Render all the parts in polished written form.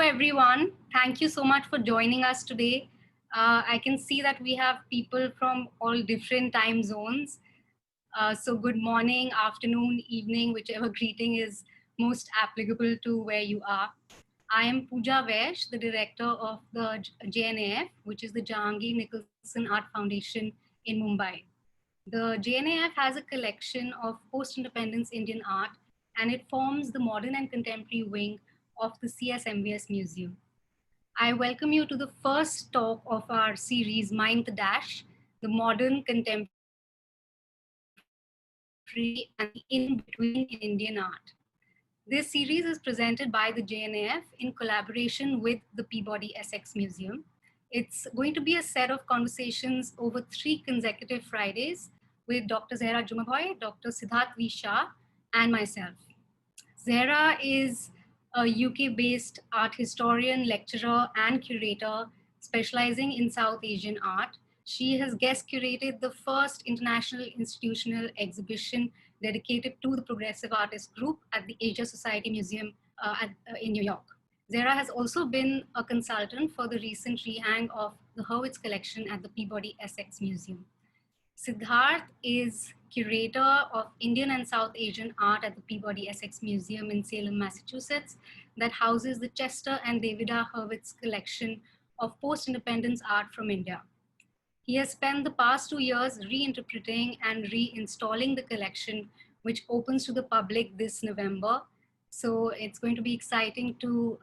everyone. Thank you so much for joining us today. I can see that we have people from all different time zones. So good morning, afternoon, evening, whichever greeting is most applicable to where you are. I am Puja Vaish, the director of the JNAF, which is the Jehangir Nicholson Art Foundation in Mumbai. The JNAF has a collection of post-independence Indian art, and it forms the modern and contemporary wing of the CSMVS Museum. I welcome you to the first talk of our series, Mind the Dash, the modern, contemporary, and the in-between in Indian art. This series is presented by the JNAF in collaboration with the Peabody Essex Museum. It's going to be a set of conversations over 3 consecutive Fridays with Dr. Zehra Jumabhoy, Dr. Siddhartha Shah, and myself. Zehra is a UK-based art historian, lecturer, and curator specializing in South Asian art. She has guest curated the first international institutional exhibition dedicated to the Progressive Artist Group at the Asia Society Museum in New York. Zehra has also been a consultant for the recent rehang of the Hurwitz collection at the Peabody Essex Museum. Siddharth is curator of Indian and South Asian art at the Peabody Essex Museum in Salem, Massachusetts, that houses the Chester and Davida Hurwitz collection of post-independence art from India. He has spent the past 2 years reinterpreting and reinstalling the collection, which opens to the public this November. So it's going to be exciting to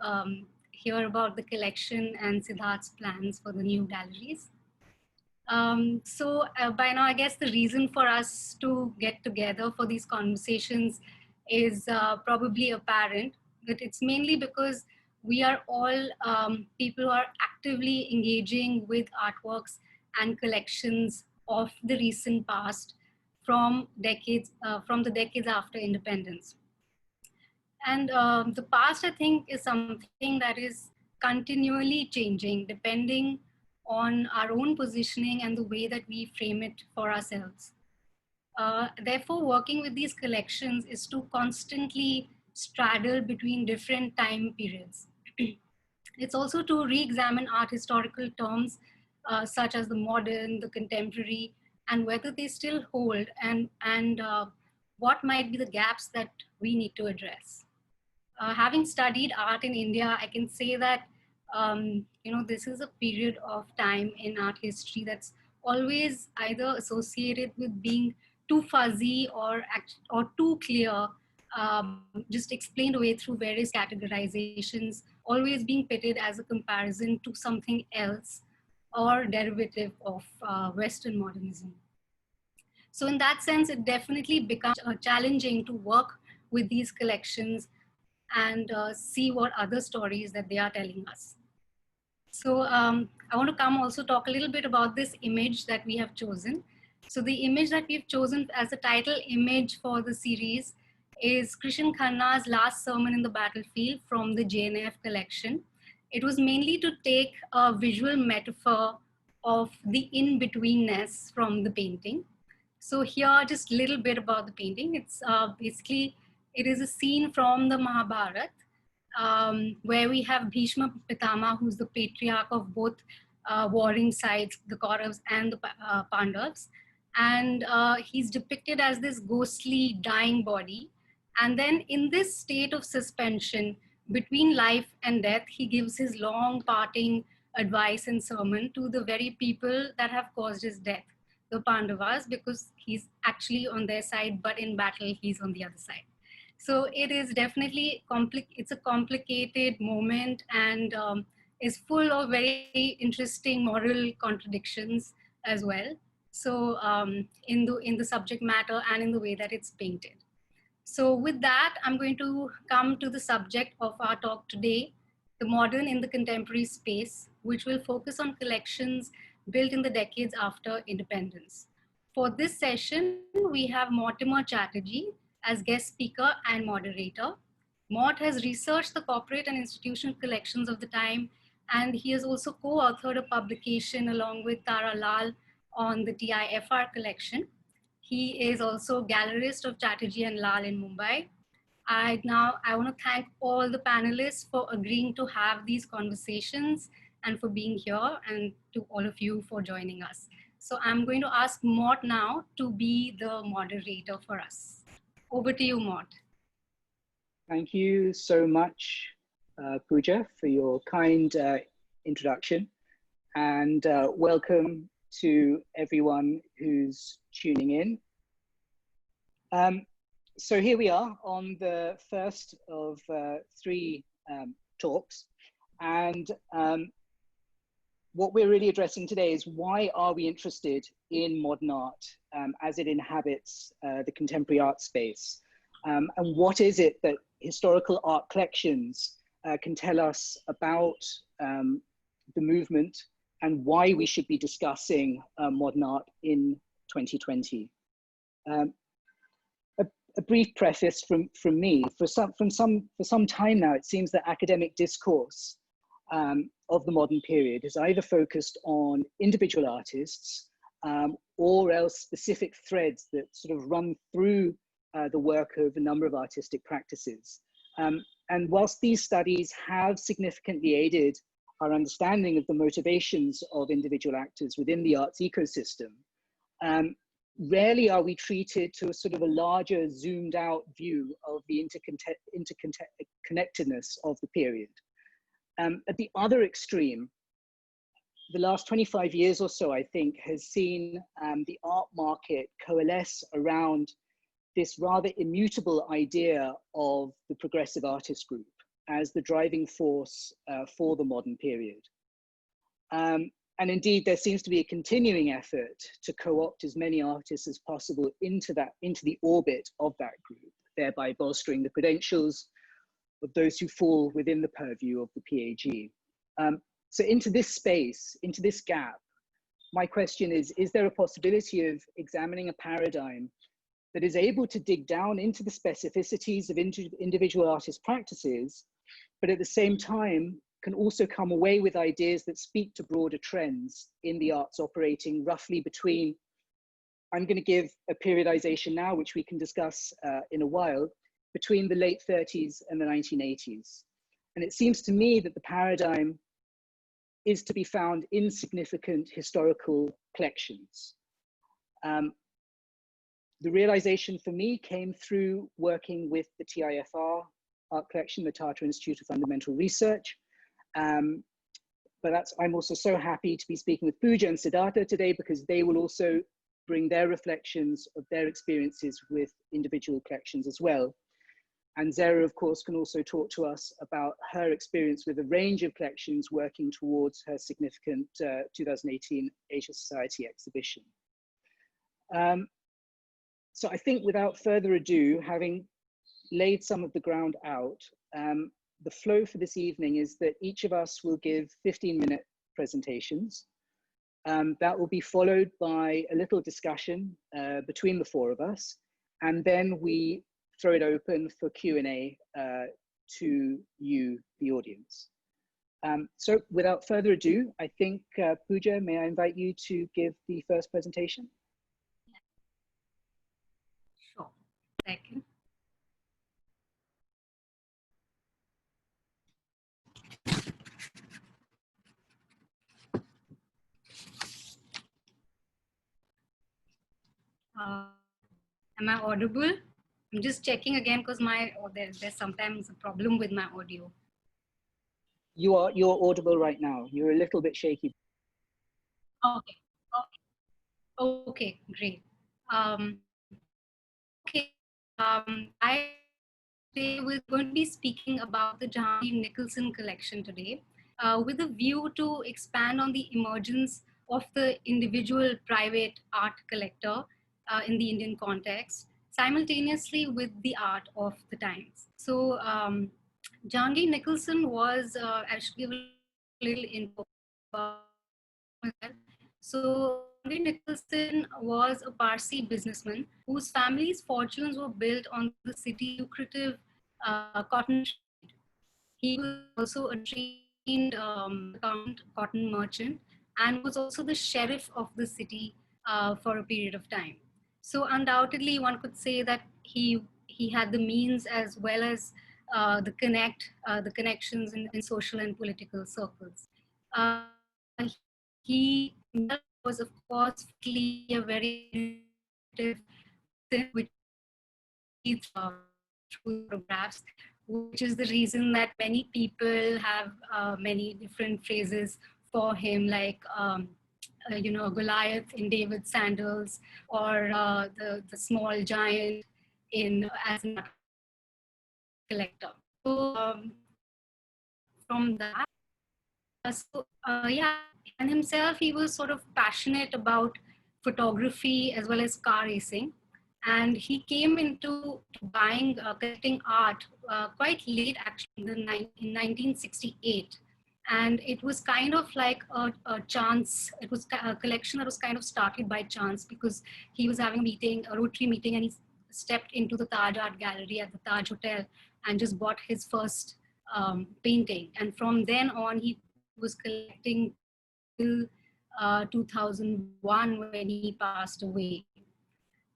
hear about the collection and Siddharth's plans for the new galleries. By now, I guess the reason for us to get together for these conversations is probably apparent, but it's mainly because we are all people who are actively engaging with artworks and collections of the recent past from the decades after independence. And the past, I think, is something that is continually changing depending on our own positioning and the way that we frame it for ourselves. Therefore, working with these collections is to constantly straddle between different time periods. It's also to re-examine art historical terms such as the modern, the contemporary, and whether they still hold and what might be the gaps that we need to address. Having studied art in India, I can say that this is a period of time in art history that's always either associated with being too fuzzy or too clear, just explained away through various categorizations, always being pitted as a comparison to something else or derivative of Western modernism. So in that sense, it definitely becomes challenging to work with these collections and see what other stories that they are telling us. So I want to come also talk a little bit about this image that we have chosen. So the image that we've chosen as the title image for the series is Krishan Khanna's Last Sermon in the Battlefield from the JNF collection. It was mainly to take a visual metaphor of the in-betweenness from the painting. So here, just a little bit about the painting. It's basically, it is a scene from the Mahabharata, where we have Bhishma Pitama, who's the patriarch of both warring sides, the Kauravas and the Pandavas. And he's depicted as this ghostly dying body. And then in this state of suspension between life and death, he gives his long parting advice and sermon to the very people that have caused his death, the Pandavas, because he's actually on their side, but in battle, he's on the other side. So it is definitely it's a complicated moment and is full of very interesting moral contradictions as well. So in the subject matter and in the way that it's painted. So with that, I'm going to come to the subject of our talk today, the modern in the contemporary space, which will focus on collections built in the decades after independence. For this session, we have Mortimer Chatterjee as guest speaker and moderator. Mort has researched the corporate and institutional collections of the time, and he has also co-authored a publication along with Tara Lal on the TIFR collection. He is also gallerist of Chatterjee and Lal in Mumbai. I want to thank all the panelists for agreeing to have these conversations and for being here, and to all of you for joining us. So I'm going to ask Mort now to be the moderator for us. Over to you, Mort. Thank you so much, Puja, for your kind introduction, and welcome to everyone who's tuning in. So here we are on the first of three talks, and what we're really addressing today is why are we interested in modern art as it inhabits the contemporary art space, and what is it that historical art collections can tell us about the movement and why we should be discussing modern art in 2020. A brief preface from me. For some time now, it seems that academic discourse of the modern period is either focused on individual artists or else specific threads that sort of run through the work of a number of artistic practices. And whilst these studies have significantly aided our understanding of the motivations of individual actors within the arts ecosystem, rarely are we treated to a sort of a larger zoomed out view of the interconnectedness of the period. At the other extreme, the last 25 years or so, I think, has seen the art market coalesce around this rather immutable idea of the progressive artist group as the driving force for the modern period. And indeed, there seems to be a continuing effort to co-opt as many artists as possible into the orbit of that group, thereby bolstering the credentials of those who fall within the purview of the PAG. So into this space, into this gap, my question is there a possibility of examining a paradigm that is able to dig down into the specificities of individual artist practices, but at the same time can also come away with ideas that speak to broader trends in the arts operating roughly between, I'm going to give a periodization now, which we can discuss in a while, between the late 30s and the 1980s. And it seems to me that the paradigm is to be found in significant historical collections. The realization for me came through working with the TIFR art collection, the Tata Institute of Fundamental Research. But I'm also so happy to be speaking with Puja and Siddhartha today, because they will also bring their reflections of their experiences with individual collections as well. And Zehra, of course, can also talk to us about her experience with a range of collections working towards her significant 2018 Asia Society exhibition. So I think without further ado, having laid some of the ground out, the flow for this evening is that each of us will give 15-minute presentations. That will be followed by a little discussion between the four of us, and then we throw it open for Q&A to you, the audience. So without further ado, I think, Puja, may I invite you to give the first presentation? Sure. Second. Am I audible? I'm just checking again because there's sometimes a problem with my audio. You're audible right now. You're a little bit shaky. Okay. Okay, great. We're going to be speaking about the Jehangir Nicholson collection today, with a view to expand on the emergence of the individual private art collector in the Indian context, simultaneously with the art of the times. So Jehangir Nicholson was, I should give a little info about him. So Jehangir Nicholson was a Parsi businessman whose family's fortunes were built on the city's lucrative cotton trade. He was also a trained cotton merchant and was also the sheriff of the city for a period of time. So undoubtedly, one could say that he he had the means as well as the connections in social and political circles. He himself was, of course, physically a very initiative person, which you can see through the photographs, which is the reason that many people have many different phrases for him, like Goliath in David's Sandals, or the small giant in as an art collector. So from that, and himself, he was sort of passionate about photography as well as car racing, and he came into to buying collecting art quite late, actually in 1968. And it was kind of like a chance. It was a collection that was kind of started by chance, because he was having a Rotary meeting, and he stepped into the Taj Art Gallery at the Taj Hotel and just bought his first painting. And from then on, he was collecting till 2001, when he passed away.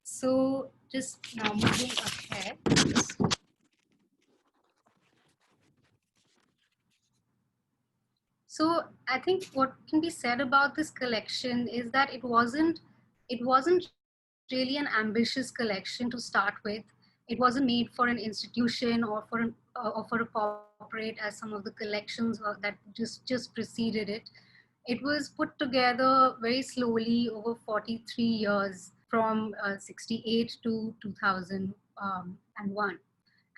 So just now moving ahead. So I think what can be said about this collection is that it wasn't really an ambitious collection to start with. It wasn't made for an institution or for a corporate, as some of the collections that just preceded it. It was put together very slowly over 43 years, from 68 to 2001.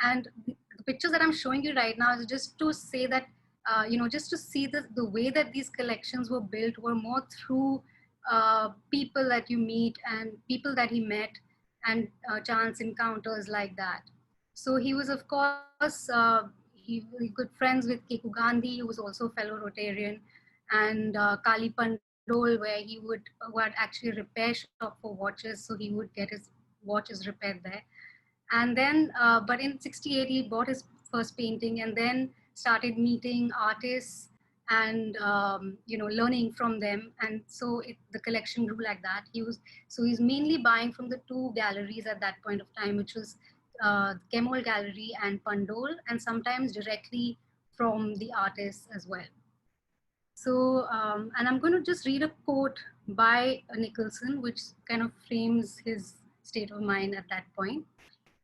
And the pictures that I'm showing you right now is just to say that, just to see the way that these collections were built were more through people that you meet and people that he met, and chance encounters like that. So he was, of course, he was good friends with Keku Gandhi, who was also a fellow Rotarian, and Kali Pandol, where who had actually a repair shop for watches, so he would get his watches repaired there. And then but in 68 he bought his first painting, and then started meeting artists and learning from them. And so the collection grew like that. He's mainly buying from the two galleries at that point of time, which was Kemol Gallery and Pandol, and sometimes directly from the artists as well. So and I'm going to just read a quote by Nicholson, which kind of frames his state of mind at that point.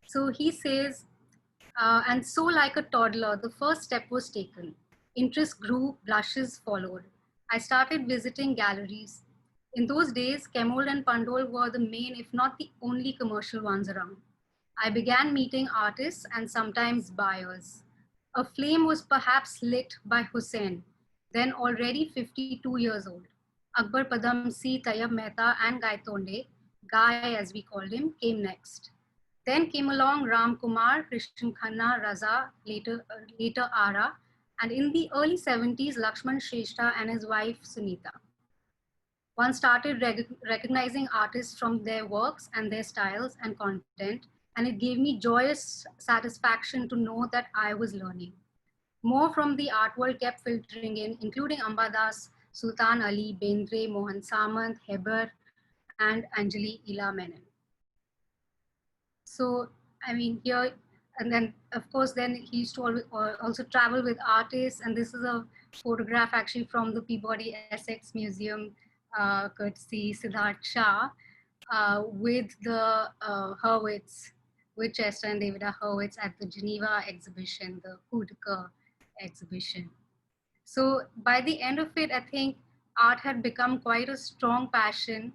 So he says, and so like a toddler, the first step was taken. Interest grew, blushes followed. I started visiting galleries. In those days, Kemol and Pandol were the main, if not the only, commercial ones around. I began meeting artists and sometimes buyers. A flame was perhaps lit by Hussain, then already 52 years old. Akbar Padamsi, Tayyab Mehta, and Gaitonde, Guy as we called him, came next. Then came along Ram Kumar, Krishan Khanna, Raza, later Ara, and in the early 70s, Lakshman Shrestha and his wife Sunita. One started recognizing artists from their works and their styles and content, and it gave me joyous satisfaction to know that I was learning. More from the art world kept filtering in, including Ambadas, Sultan Ali, Bendre, Mohan Samant, Heber, and Anjali Ila Menon. So, I mean, here, and then, of course, then he used to also travel with artists. And this is a photograph actually from the Peabody Essex Museum, courtesy Siddhartha Shah, with the Hurwitz, with Chester and David Hurwitz at the Geneva exhibition, the Coup de Coeur exhibition. So by the end of it, I think art had become quite a strong passion.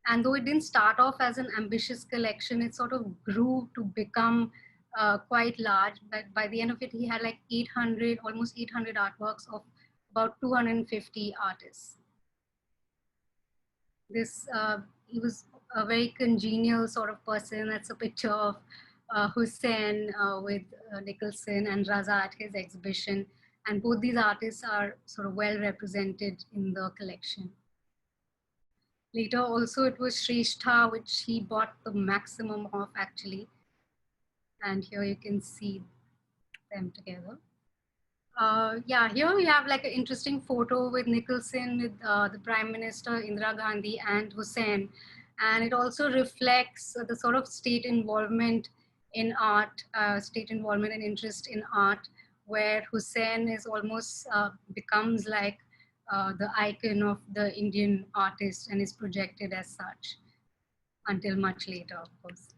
And though it didn't start off as an ambitious collection, it sort of grew to become quite large. But by the end of it, he had like almost 800 artworks of about 250 artists. He was a very congenial sort of person. That's a picture of Hussain with Nicholson and Raza at his exhibition. And both these artists are sort of well represented in the collection. Later also it was Shrestha, which he bought the maximum of actually. And here you can see them together. Here we have like an interesting photo with Nicholson with the Prime Minister Indira Gandhi and Hussain. And it also reflects the sort of state involvement in art, state involvement and interest in art, where Hussein is almost becomes like the icon of the Indian artist and is projected as such until much later, of course.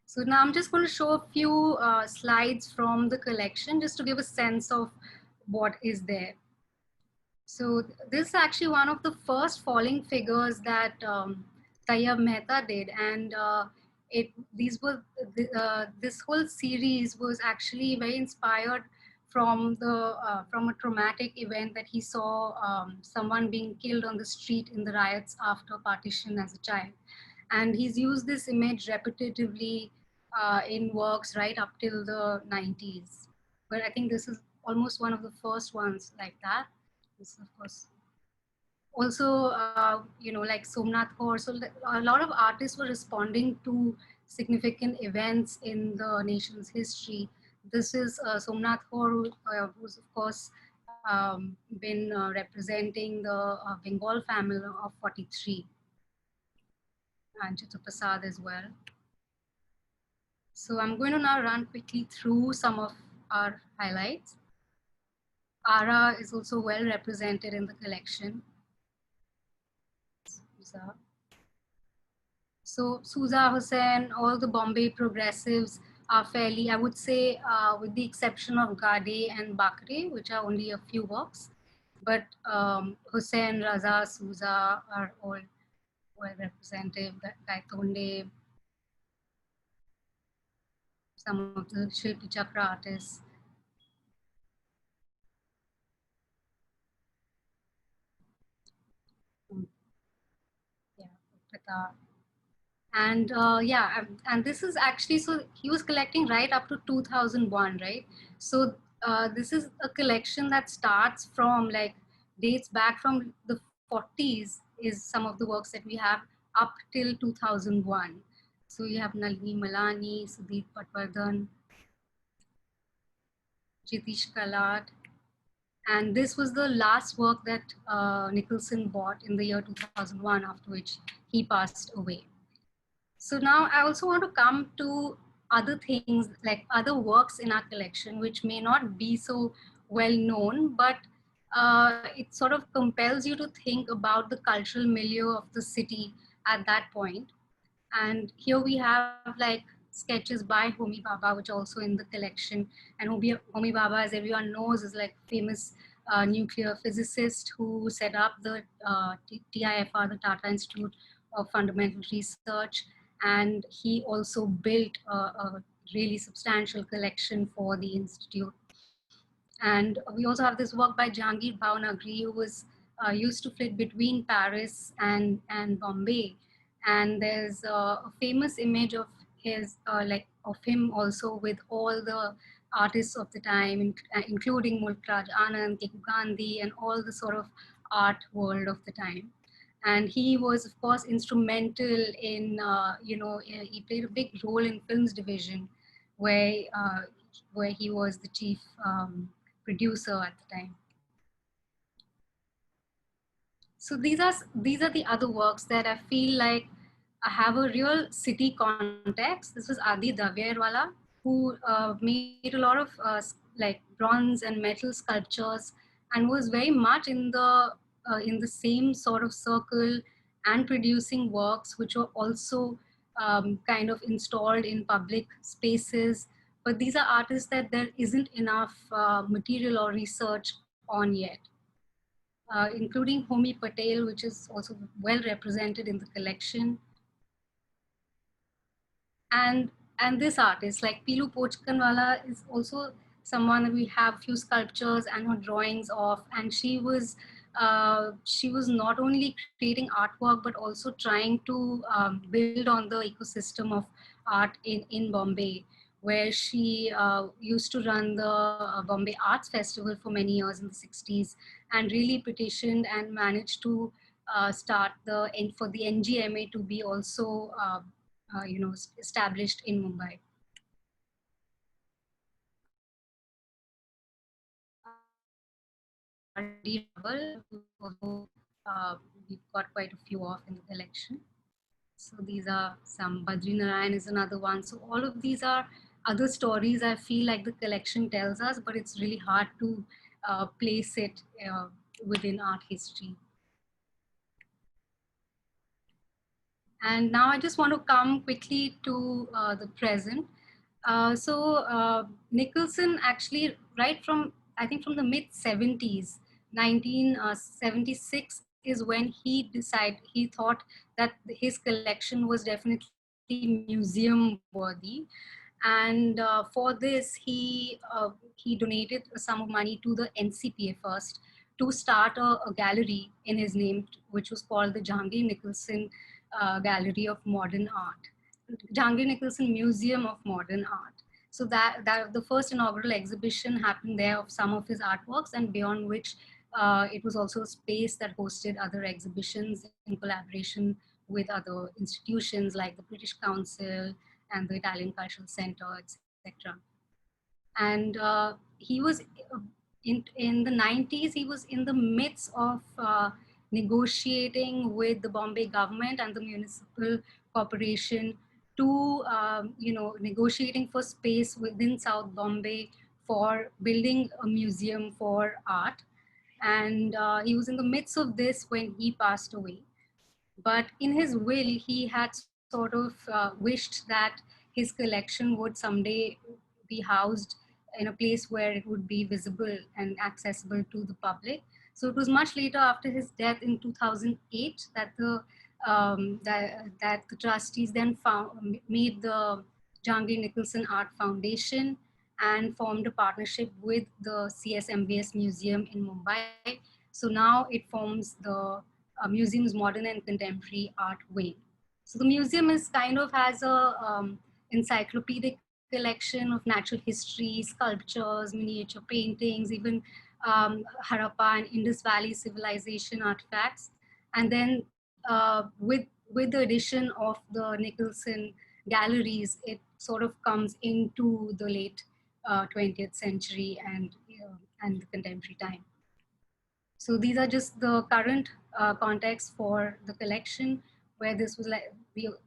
So now I'm just going to show a few slides from the collection just to give a sense of what is there. So this is actually one of the first falling figures that Tayyab Mehta did, and these were this whole series was actually very inspired from a traumatic event that he saw someone being killed on the street in the riots after partition as a child, and he's used this image repetitively in works right up till the 90s. But I think this is almost one of the first ones like that. This, of course, also, like Somnath Kaur. So a lot of artists were responding to significant events in the nation's history. This is Somnath Kaur, who's of course been representing the Bengal family of 43, and Chitta Prasad as well. So I'm going to now run quickly through some of our highlights. Ara is also well represented in the collection. So Souza Hussain, all the Bombay progressives are fairly, I would say, with the exception of Gade and Bakre, which are only a few works, but Hussain, Raza, Souza are all well represented. Gaitonde, some of the Shilpi Chakra artists. Yeah, Pratap. And and this is actually, so he was collecting right up to 2001, right? So this is a collection that starts from, like, dates back from the 40s, is some of the works that we have up till 2001. So you have Nalini Malani, Sudeep Patwardhan, Jitish Kalat, and this was the last work that Nicholson bought in the year 2001, after which he passed away. So now I also want to come to other things, like other works in our collection, which may not be so well known, but it sort of compels you to think about the cultural milieu of the city at that point. And here we have like sketches by Homi Bhabha, which are also in the collection. And Homi Bhabha, as everyone knows, is like famous nuclear physicist who set up the TIFR, the Tata Institute of Fundamental Research. And he also built a really substantial collection for the Institute. And we also have this work by Jehangir Bhavanagri, who was used to flit between Paris and Bombay. And there's a famous image of his, of him also with all the artists of the time, including Mulk Raj Anand, Keku Gandhi, and all the sort of art world of the time. And he was, of course, instrumental in, he played a big role in films division, where where he was the chief producer at the time. So these are the other works that I feel like have a real city context. This was Adi Davyarwala, who made a lot of like bronze and metal sculptures, and was very much in the same sort of circle, and producing works which were also kind of installed in public spaces. But these are artists that there isn't enough material or research on yet. Including Homi Patel, which is also well represented in the collection. And and this artist, like Pilu Pochkanwala, is also someone we have few sculptures and her drawings of, and she was not only creating artwork but also trying to build on the ecosystem of art in Bombay, where she used to run the Bombay Arts Festival for many years in the 60s, and really petitioned and managed to start for the NGMA to be also established in Mumbai. R.D. Raval, who also we've got quite a few of in the collection. So these are some. Badrinarayan is another one. So all of these are other stories I feel like the collection tells us, but it's really hard to place it within art history. And now I just want to come quickly to the present. Nicholson actually, right from, I think from the mid 70s, 1976 is when he thought that his collection was definitely museum worthy. And for this, he donated a sum of money to the NCPA first to start a gallery in his name, which was called the Jehangir Nicholson Gallery of Modern Art, Jehangir Nicholson Museum of Modern Art. So that the first inaugural exhibition happened there of some of his artworks, and beyond which it was also a space that hosted other exhibitions in collaboration with other institutions like the British Council and the Italian Cultural Center, etc. And he was in the 90s, he was in the midst of negotiating with the Bombay government and the municipal corporation to negotiating for space within South Bombay for building a museum for art. And he was in the midst of this when he passed away. But in his will, he had sort of wished that his collection would someday be housed in a place where it would be visible and accessible to the public. So it was much later, after his death in 2008, that the trustees then made the Jehangir Nicholson Art Foundation and formed a partnership with the CSMVS Museum in Mumbai. So now it forms the museum's modern and contemporary art wing. So the museum is kind of has a encyclopedic collection of natural history, sculptures, miniature paintings, even Harappa and Indus Valley civilization artifacts. And then with the addition of the Nicholson galleries, it sort of comes into the late 20th century and the contemporary time. So these are just the current context for the collection, where this was like,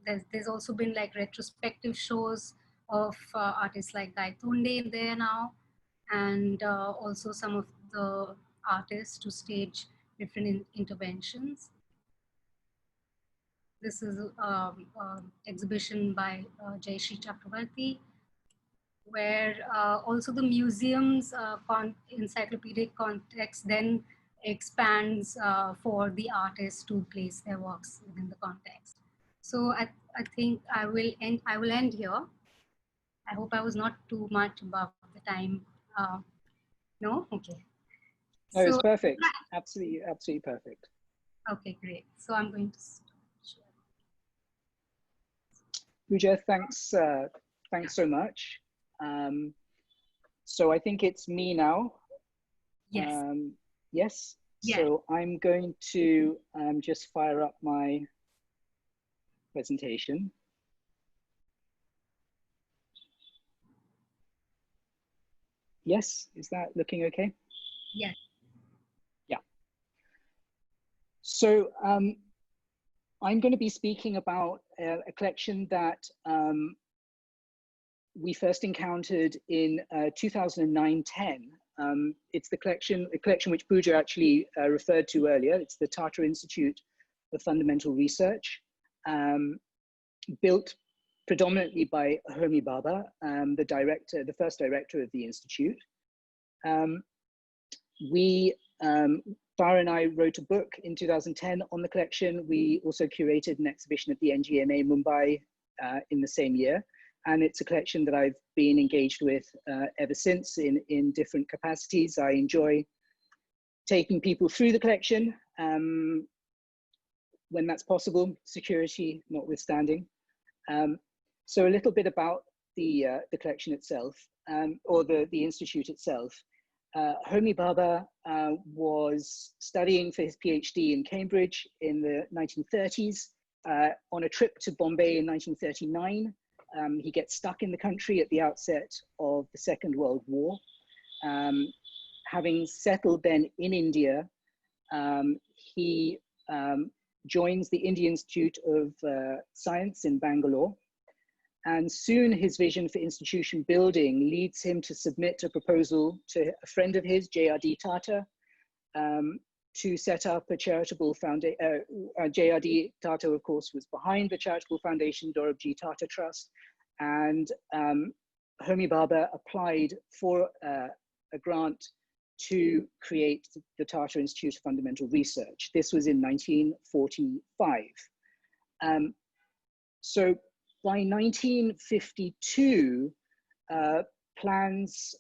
there's also been like retrospective shows of artists like Gaitonde there now, and also some of the artists to stage different interventions. This is exhibition by Jayashree Chakravarti, where also the museum's encyclopedic context then expands for the artists to place their works within the context. So I think I will end here. I hope I was not too much above the time. No? Okay. No, it's So, perfect. Absolutely, absolutely perfect. okay, great. So I'm going to share. Puja, thanks so much. So I think it's me now. Yes. Yes. Yes. So I'm going to just fire up my presentation. Yes, is that looking okay? Yes. Yeah. So I'm going to be speaking about a collection that we first encountered in 2009-10. It's a collection which Puja actually referred to earlier. It's the Tata Institute of Fundamental Research, built predominantly by Homi Bhabha, the first director of the institute. Farah and I wrote a book in 2010 on the collection. We also curated an exhibition at the NGMA Mumbai in the same year. And it's a collection that I've been engaged with ever since in different capacities. I enjoy taking people through the collection when that's possible, security notwithstanding. So a little bit about the collection itself, or the institute itself. Homi Bhabha was studying for his PhD in Cambridge in the 1930s. On a trip to Bombay in 1939, he gets stuck in the country at the outset of the Second World War. Having settled then in India, he joins the Indian Institute of Science in Bangalore. And soon his vision for institution building leads him to submit a proposal to a friend of his, J.R.D. Tata, to set up a charitable foundation. J.R.D. Tata, of course, was behind the charitable foundation, Dorabji Tata Trust. And Homi Bhabha applied for a grant to create the Tata Institute of Fundamental Research. This was in 1945. So by 1952, plans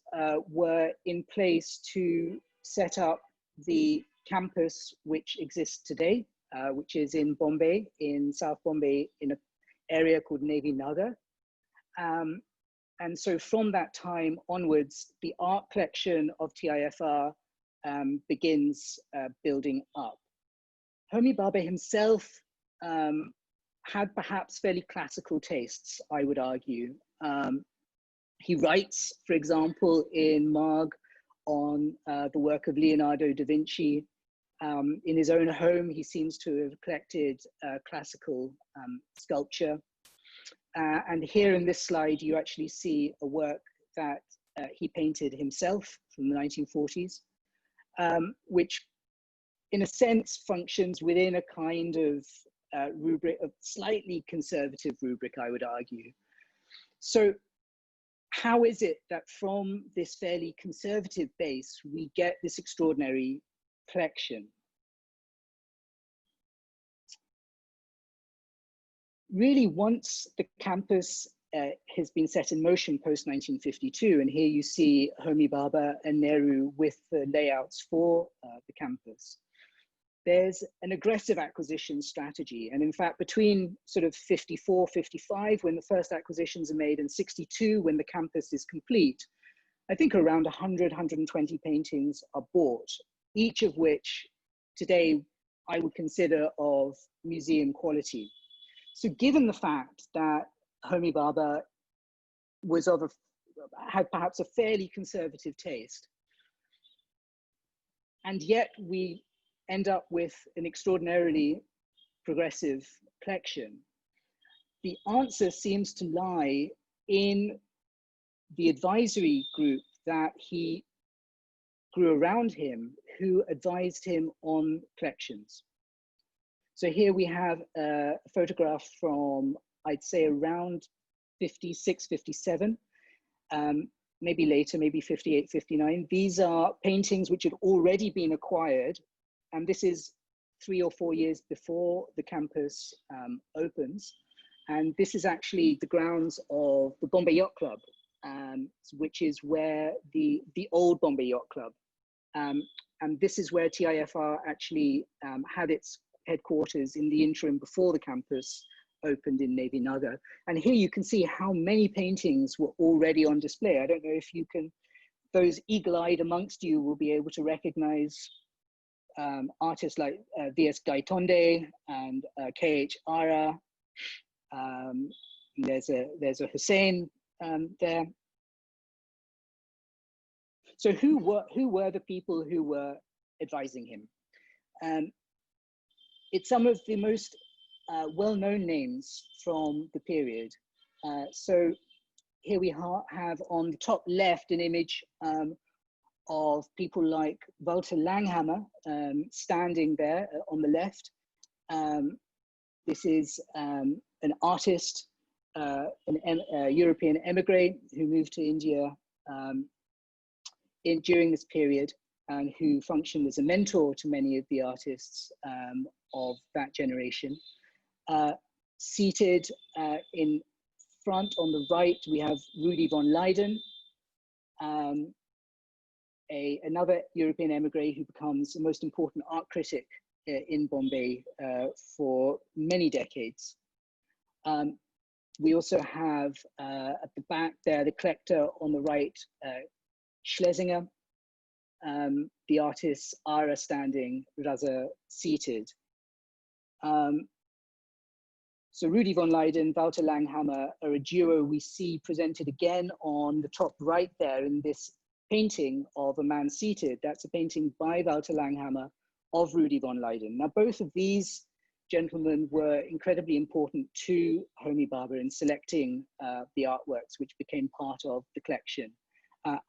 were in place to set up the campus which exists today, which is in Bombay, in South Bombay, in an area called Navy Nagar. And so from that time onwards, the art collection of TIFR begins building up. Homi Bhabha himself had perhaps fairly classical tastes, I would argue. He writes, for example, in Marg on the work of Leonardo da Vinci. In his own home, he seems to have collected classical sculpture. And here in this slide, you actually see a work that he painted himself from the 1940s, which in a sense functions within a kind of rubric, a slightly conservative rubric, I would argue. So how is it that from this fairly conservative base, we get this extraordinary collection? Really, once the campus has been set in motion post-1952, and here you see Homi Bhabha and Nehru with the layouts for the campus, there's an aggressive acquisition strategy. And in fact, between sort of 54, 55, when the first acquisitions are made, and 62, when the campus is complete, I think around 100, 120 paintings are bought, each of which today I would consider of museum quality. So given the fact that Homi Bhabha was had perhaps a fairly conservative taste, and yet we end up with an extraordinarily progressive collection, the answer seems to lie in the advisory group that he grew around him, who advised him on collections. So here we have a photograph from, I'd say, around 56, 57, maybe later, maybe 58, 59. These are paintings which had already been acquired, and this is 3 or 4 years before the campus opens. And this is actually the grounds of the Bombay Yacht Club, which is where the old Bombay Yacht Club. And this is where TIFR actually had its headquarters in the interim before the campus opened in Navy Nagar. And here you can see how many paintings were already on display. I don't know if you can, those eagle-eyed amongst you will be able to recognize artists like V.S. Gaitonde and K.H. Ara. There's a Hussein there. So who were the people who were advising him? It's some of the most well-known names from the period. So here we have on the top left an image of people like Walter Langhammer standing there on the left. This is an artist, a European emigre who moved to India during this period, and who functioned as a mentor to many of the artists of that generation. Seated in front on the right, we have Rudy von Leyden, another European emigre who becomes the most important art critic in Bombay for many decades. We also have at the back there, the collector on the right, Schlesinger, the artists Ara standing, Raza seated. So Rudy von Leyden, Walter Langhammer are a duo we see presented again on the top right there in this painting of a man seated. That's a painting by Walter Langhammer of Rudy von Leyden. Now, both of these gentlemen were incredibly important to Homi Bhabha in selecting the artworks which became part of the collection.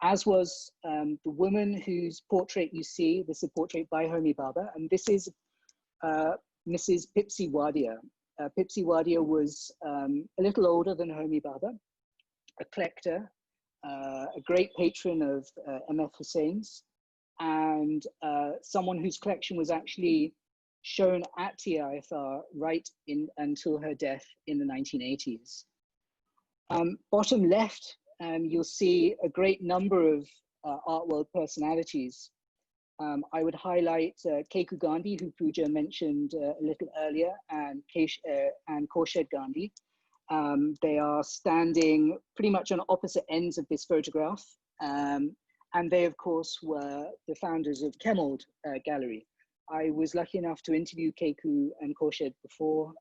As was the woman whose portrait you see. This is a portrait by Homi Bhabha, and this is Mrs. Pipsi Wadia. Pipsi Wadia was a little older than Homi Bhabha, a collector, a great patron of M.F. Hussein's, and someone whose collection was actually shown at TIFR right in until her death in the 1980s. Bottom left, you'll see a great number of art world personalities. I would highlight Keku Gandhi, who Puja mentioned a little earlier, and Khorshid Gandhi. They are standing pretty much on opposite ends of this photograph. And they, of course, were the founders of Chemold Gallery. I was lucky enough to interview Keku and Khorshid before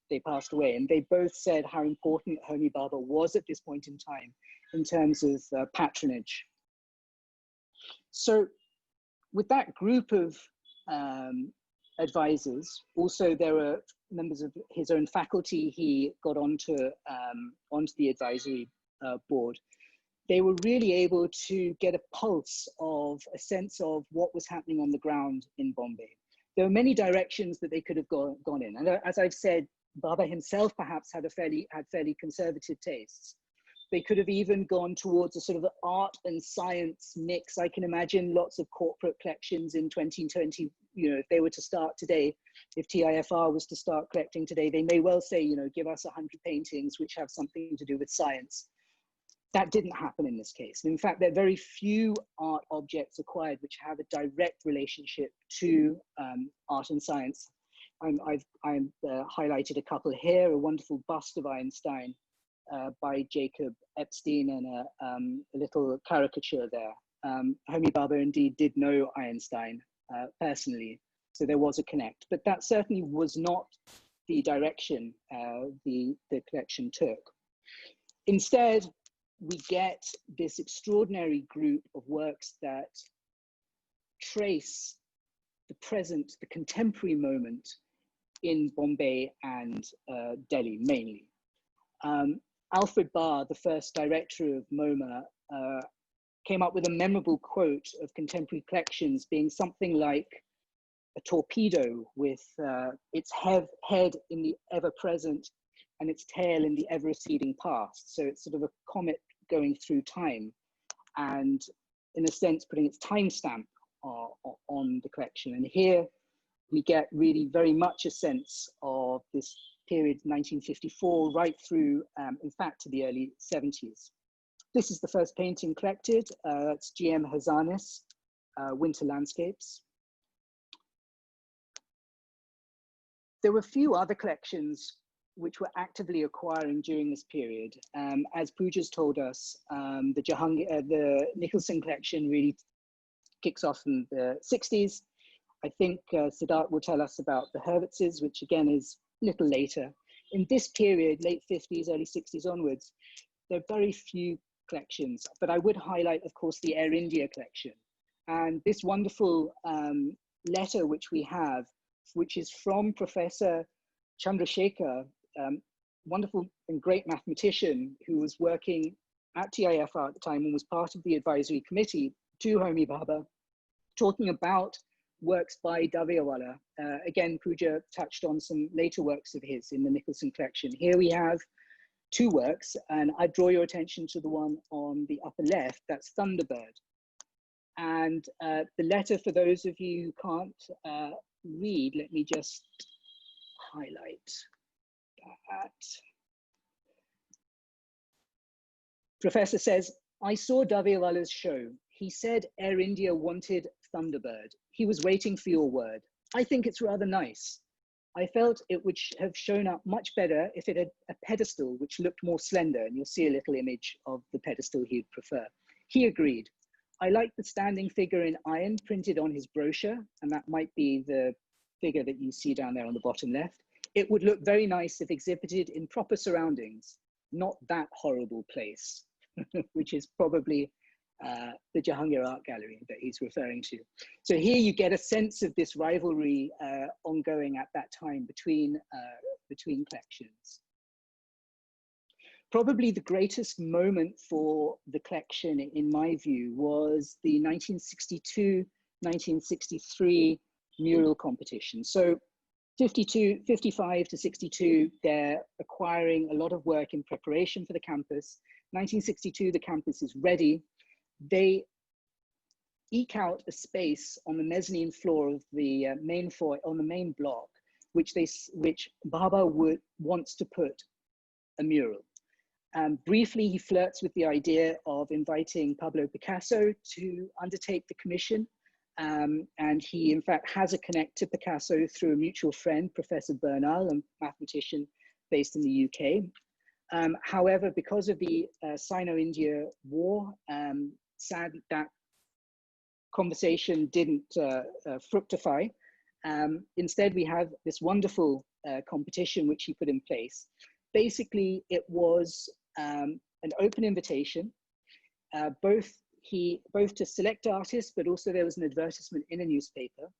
they passed away, and they both said how important Homi Bhabha was at this point in time in terms of patronage. So with that group of advisors, also there were members of his own faculty he got onto the advisory board. They were really able to get a pulse of a sense of what was happening on the ground in Bombay. There were many directions that they could have gone in. And as I've said, Bhabha himself perhaps had fairly conservative tastes. They could have even gone towards a sort of art and science mix. I can imagine lots of corporate collections in 2020, you know, if they were to start today, if TIFR was to start collecting today, they may well say, you know, give us 100 paintings which have something to do with science. That didn't happen in this case. And in fact, there are very few art objects acquired which have a direct relationship to art and science. I've highlighted a couple here, a wonderful bust of Einstein by Jacob Epstein, and a little caricature there. Homi Bhabha indeed did know Einstein personally, so there was a connect, but that certainly was not the direction the collection took. Instead, we get this extraordinary group of works that trace the present, the contemporary moment in Bombay and Delhi mainly. Alfred Barr, the first director of MoMA, came up with a memorable quote of contemporary collections being something like a torpedo with its head in the ever-present and its tail in the ever-receding past. So it's sort of a comet going through time, and in a sense putting its timestamp on the collection. And here we get really very much a sense of this period 1954 right through, in fact, to the early 70s. This is the first painting collected. It's G.M. Hazanis, Winter Landscapes. There were a few other collections which were actively acquiring during this period. As Puja's told us, the Nicholson collection really kicks off in the 60s. I think Siddhartha will tell us about the Hurwitzes, which again is a little later. In this period, late 50s, early 60s onwards, there are very few collections, but I would highlight, of course, the Air India collection. And this wonderful letter which we have, which is from Professor Chandrasekhar, wonderful and great mathematician who was working at TIFR at the time and was part of the advisory committee to Homi Bhabha, talking about works by Daviawala. Again, Puja touched on some later works of his in the Nicholson collection. Here we have two works, and I draw your attention to the one on the upper left, that's Thunderbird. And the letter, for those of you who can't read, let me just highlight that. Professor says, I saw Daviawala's show. He said Air India wanted Thunderbird. He was waiting for your word. I think it's rather nice. I felt it would have shown up much better if it had a pedestal which looked more slender, and you'll see a little image of the pedestal he'd prefer. He agreed. I like the standing figure in iron printed on his brochure, and that might be the figure that you see down there on the bottom left. It would look very nice if exhibited in proper surroundings, not that horrible place, which is probably the Jehangir Art Gallery that he's referring to. So here you get a sense of this rivalry ongoing at that time between collections. Probably the greatest moment for the collection, in my view, was the 1962-1963 mural competition. So 55 to 62, they're acquiring a lot of work in preparation for the campus. 1962, the campus is ready. They eke out a space on the mezzanine floor of the main floor, on the main block, which Baba wants to put a mural. Briefly, he flirts with the idea of inviting Pablo Picasso to undertake the commission. And he, in fact, has a connect to Picasso through a mutual friend, Professor Bernal, a mathematician based in the UK. However, because of the Sino-India War, sadly, that conversation didn't fructify. Instead, we have this wonderful competition which he put in place. Basically, it was an open invitation, both to select artists, but also there was an advertisement in a newspaper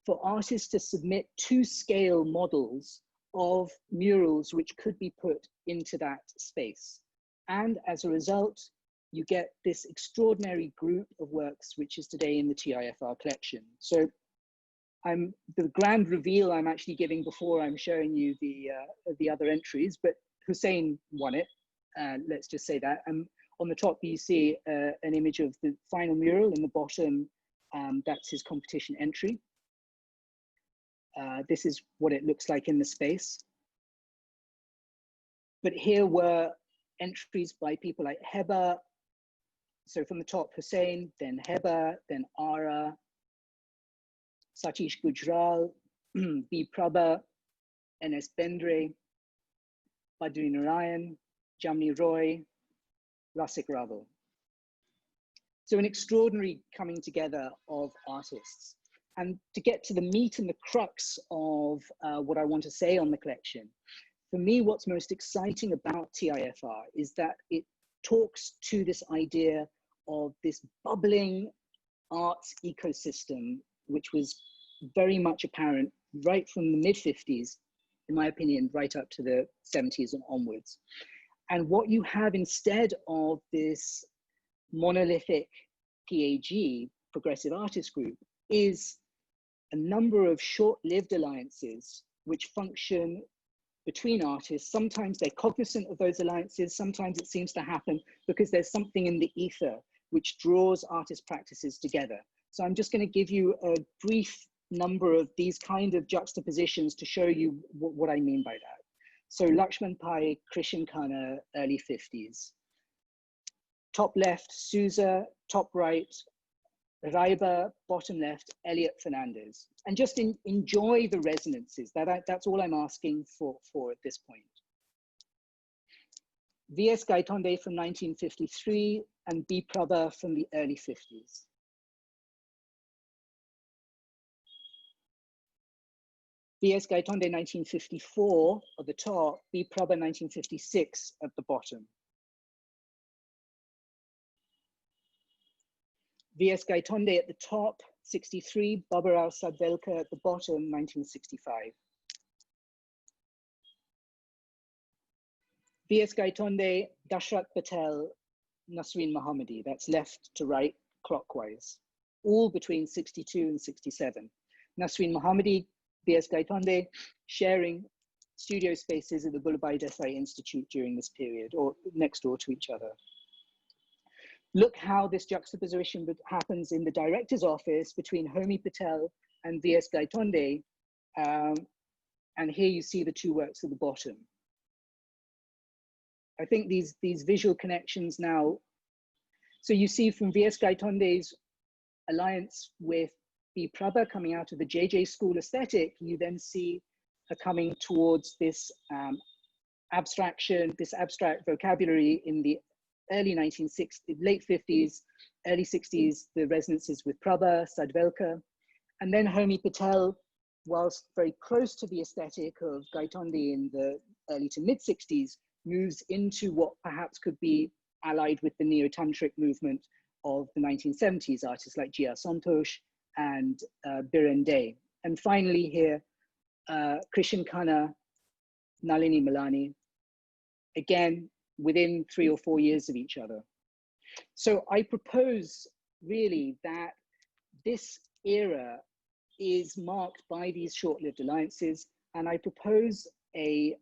for artists to submit 2-scale models of murals which could be put into that space. And as a result, you get this extraordinary group of works, which is today in the TIFR collection. So the grand reveal I'm actually giving before I'm showing you the other entries, but Hussein won it, let's just say that. On the top, you see an image of the final mural. In the bottom, that's his competition entry. This is what it looks like in the space. But here were entries by people like Heba. So from the top, Hussein, then Heba, then Ara, Satish Gujral, B. Prabha, N.S. Bendre, Badri Narayan, Jamni Roy, Rasik Raval. So an extraordinary coming together of artists. And to get to the meat and the crux of what I want to say on the collection, for me, what's most exciting about TIFR is that it talks to this idea of this bubbling arts ecosystem, which was very much apparent right from the mid-50s, in my opinion, right up to the 70s and onwards. And what you have instead of this monolithic PAG, Progressive Artist Group, is a number of short-lived alliances which function between artists. Sometimes they're cognizant of those alliances. Sometimes it seems to happen because there's something in the ether which draws artist practices together. So I'm just going to give you a brief number of these kind of juxtapositions to show you what I mean by that. So Lakshman Pai, Krishan Khanna, early 50s. Top left, Souza, top right, Raiba, bottom left, Elliot Fernandez. And just enjoy the resonances. That's all I'm asking for at this point. V.S. Gaitonde from 1953 and B. Prabha from the early 50s. V.S. Gaitonde 1954 at the top, B. Prabha 1956 at the bottom. V.S. Gaitonde at the top, 63, Baburao Sadvelka at the bottom, 1965. V.S. Gaitonde, Dashrat Patel, Nasreen Mohammadi, that's left to right clockwise, all between 62 and 67. Nasreen Mohammadi, V.S. Gaitonde sharing studio spaces at the Vallabhbhai Desai Institute during this period, or next door to each other. Look how this juxtaposition happens in the director's office between Homi Patel and V.S. Gaitonde. And here you see the two works at the bottom. I think these visual connections now, so you see from V.S. Gaitonde's alliance with B. Prabha coming out of the JJ school aesthetic, you then see her coming towards this abstraction, this abstract vocabulary in the early 1960s, late 50s, early 60s, the resonances with Prabha, Sadvelka, and then Homi Patel, whilst very close to the aesthetic of Gaitonde in the early to mid 60s, moves into what perhaps could be allied with the neo-tantric movement of the 1970s, artists like Jia Santosh and Biren Dey. And finally here, Krishan Khanna, Nalini Malani, again, within 3 or 4 years of each other. So I propose really that this era is marked by these short-lived alliances, and I propose a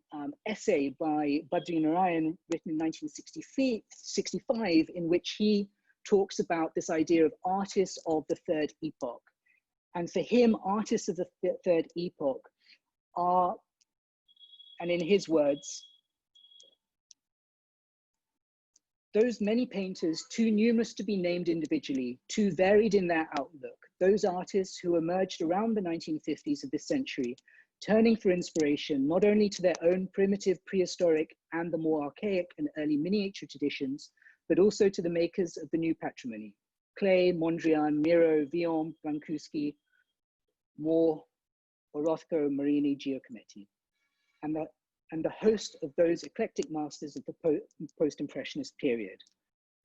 essay by Badri Narayan written in 1965 in which he talks about this idea of artists of the Third Epoch. And for him, artists of the Third Epoch are, and in his words, those many painters too numerous to be named individually, too varied in their outlook, those artists who emerged around the 1950s of this century, turning for inspiration not only to their own primitive, prehistoric, and the more archaic and early miniature traditions, but also to the makers of the new patrimony, Klee, Mondrian, Miro, Villon, Brancusi, Moore, Orozco, Marini, Giacometti, and the host of those eclectic masters of the post-impressionist period.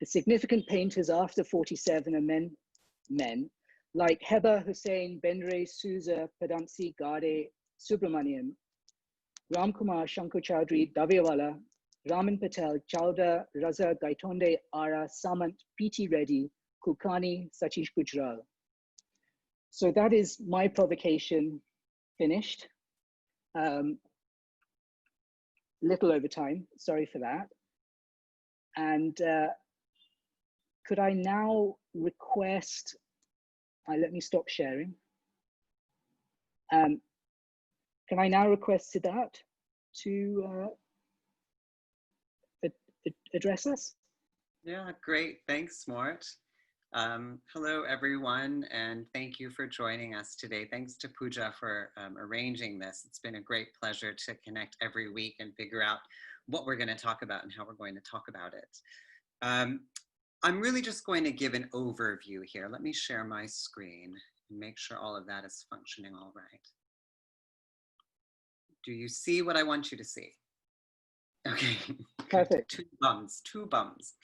The significant painters after 47 are men like Heba, Hussain, Bendre, Souza, Padansi, Gade, Subramaniam, Ramkumar, Shankar Chowdhury, Davyawala, Raman Patel, Chowda, Raza, Gaitonde, Ara, Samant, P.T. Reddy, Kulkarni, Satish Gujral. So that is my provocation finished. Little over time, sorry for that. And could I now request, let me stop sharing. Can I now request Siddharth to address us? Yeah, great. Thanks, Mort. Hello, everyone, and thank you for joining us today. Thanks to Puja for arranging this. It's been a great pleasure to connect every week and figure out what we're going to talk about and how we're going to talk about it. I'm really just going to give an overview here. Let me share my screen and make sure all of that is functioning all right. Do you see what I want you to see? Okay. Perfect. Two bums.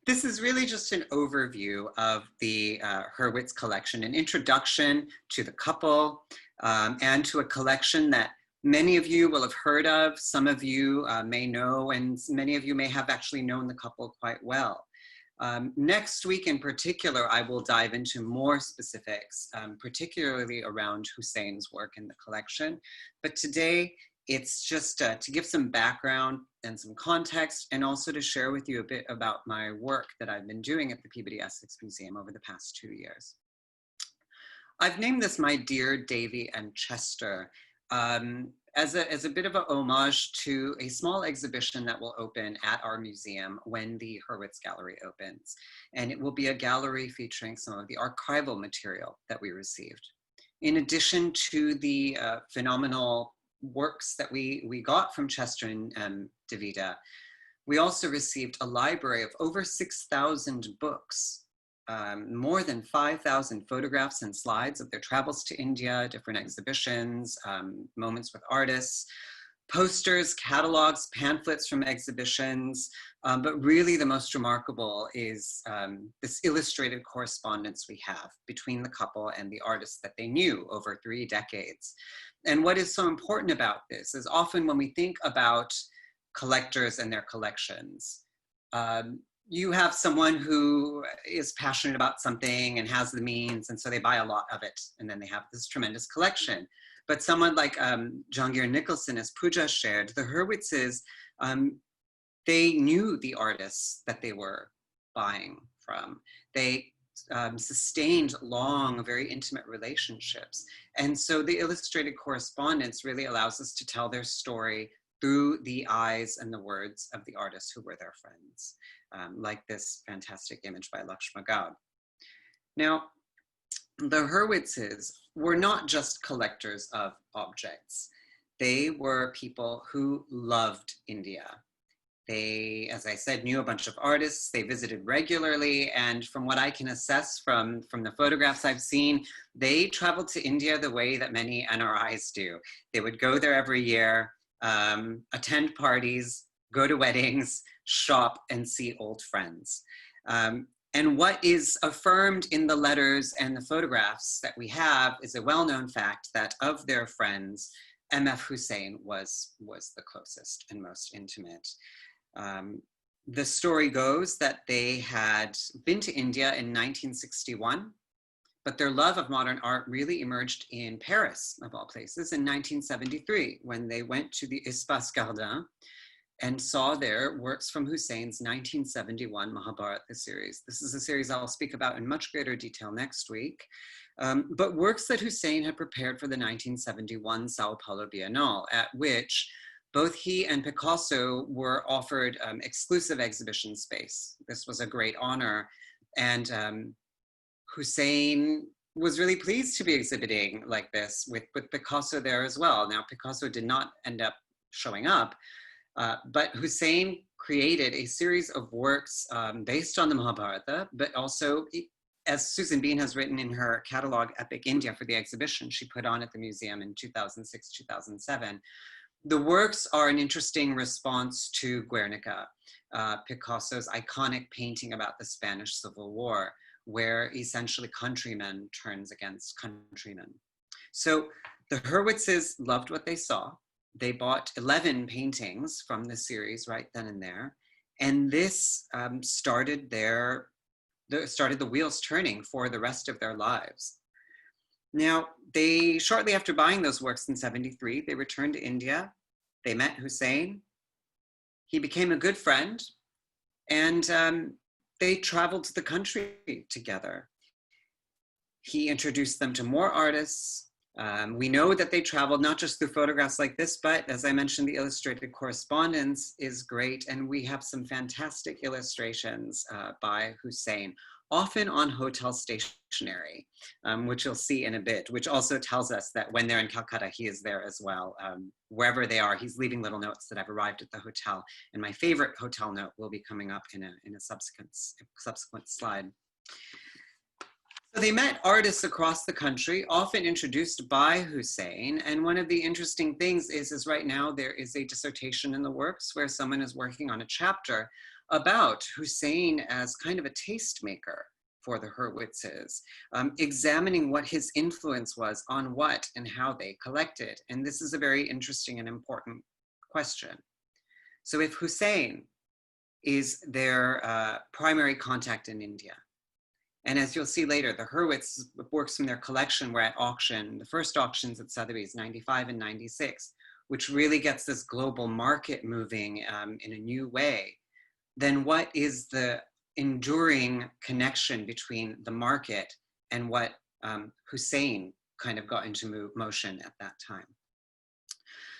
This is really just an overview of the Hurwitz collection, an introduction to the couple and to a collection that many of you will have heard of, some of you may know, and many of you may have actually known the couple quite well. Next week in particular, I will dive into more specifics, particularly around Hussein's work in the collection. But today, it's just to give some background and some context, and also to share with you a bit about my work that I've been doing at the Peabody Essex Museum over the past 2 years. I've named this My Dear Davy and Chester as a bit of a homage to a small exhibition that will open at our museum when the Hurwitz Gallery opens. And it will be a gallery featuring some of the archival material that we received. In addition to the phenomenal works that we got from Chester and Davida, we also received a library of over 6,000 books, more than 5,000 photographs and slides of their travels to India, different exhibitions, moments with artists, posters, catalogs, pamphlets from exhibitions, but really the most remarkable is this illustrated correspondence we have between the couple and the artists that they knew over 3 decades. And what is so important about this is often when we think about collectors and their collections, you have someone who is passionate about something and has the means, and so they buy a lot of it, and then they have this tremendous collection. But someone like Jehangir Nicholson, as Puja shared, the Hurwitzes, they knew the artists that they were buying from. They sustained long, very intimate relationships. And so the illustrated correspondence really allows us to tell their story through the eyes and the words of the artists who were their friends, like this fantastic image by Lakshma Gaud. Now, the Hurwitzes were not just collectors of objects. They were people who loved India. They, as I said, knew a bunch of artists. They visited regularly. And from what I can assess from the photographs I've seen, they traveled to India the way that many NRIs do. They would go there every year, attend parties, go to weddings, shop, and see old friends. And what is affirmed in the letters and the photographs that we have is a well-known fact that of their friends, M.F. Hussein was the closest and most intimate. The story goes that they had been to India in 1961, but their love of modern art really emerged in Paris, of all places, in 1973, when they went to the Espace Gardin and saw there works from Hussein's 1971 Mahabharata series. This is a series I'll speak about in much greater detail next week, but works that Hussein had prepared for the 1971 Sao Paulo Biennale, at which both he and Picasso were offered exclusive exhibition space. This was a great honor, and Hussein was really pleased to be exhibiting like this with Picasso there as well. Now, Picasso did not end up showing up, but Hussein created a series of works based on the Mahabharata, but also, as Susan Bean has written in her catalog, Epic India, for the exhibition she put on at the museum in 2006, 2007, the works are an interesting response to Guernica, Picasso's iconic painting about the Spanish Civil War, where essentially countrymen turns against countrymen. So the Hurwitzes loved what they saw. They bought 11 paintings from the series right then and there. And this started the wheels turning for the rest of their lives. Now, they, shortly after buying those works in 73, they returned to India. They met Hussein. He became a good friend, and they traveled to the country together. He introduced them to more artists. We know that they traveled not just through photographs like this, but as I mentioned, the illustrated correspondence is great. And we have some fantastic illustrations by Hussein, often on hotel stationery, which you'll see in a bit, which also tells us that when they're in Calcutta, he is there as well. Wherever they are, he's leaving little notes that have arrived at the hotel. And my favorite hotel note will be coming up in a subsequent slide. So they met artists across the country, often introduced by Hussein. And one of the interesting things is right now there is a dissertation in the works where someone is working on a chapter about Hussein as kind of a tastemaker for the Hurwitzes, examining what his influence was on what and how they collected. And this is a very interesting and important question. So if Hussein is their primary contact in India, and as you'll see later, the Hurwitz works from their collection were at auction, the first auctions at Sotheby's, 95 and 96, which really gets this global market moving in a new way. Then what is the enduring connection between the market and what Hussein kind of got into motion at that time?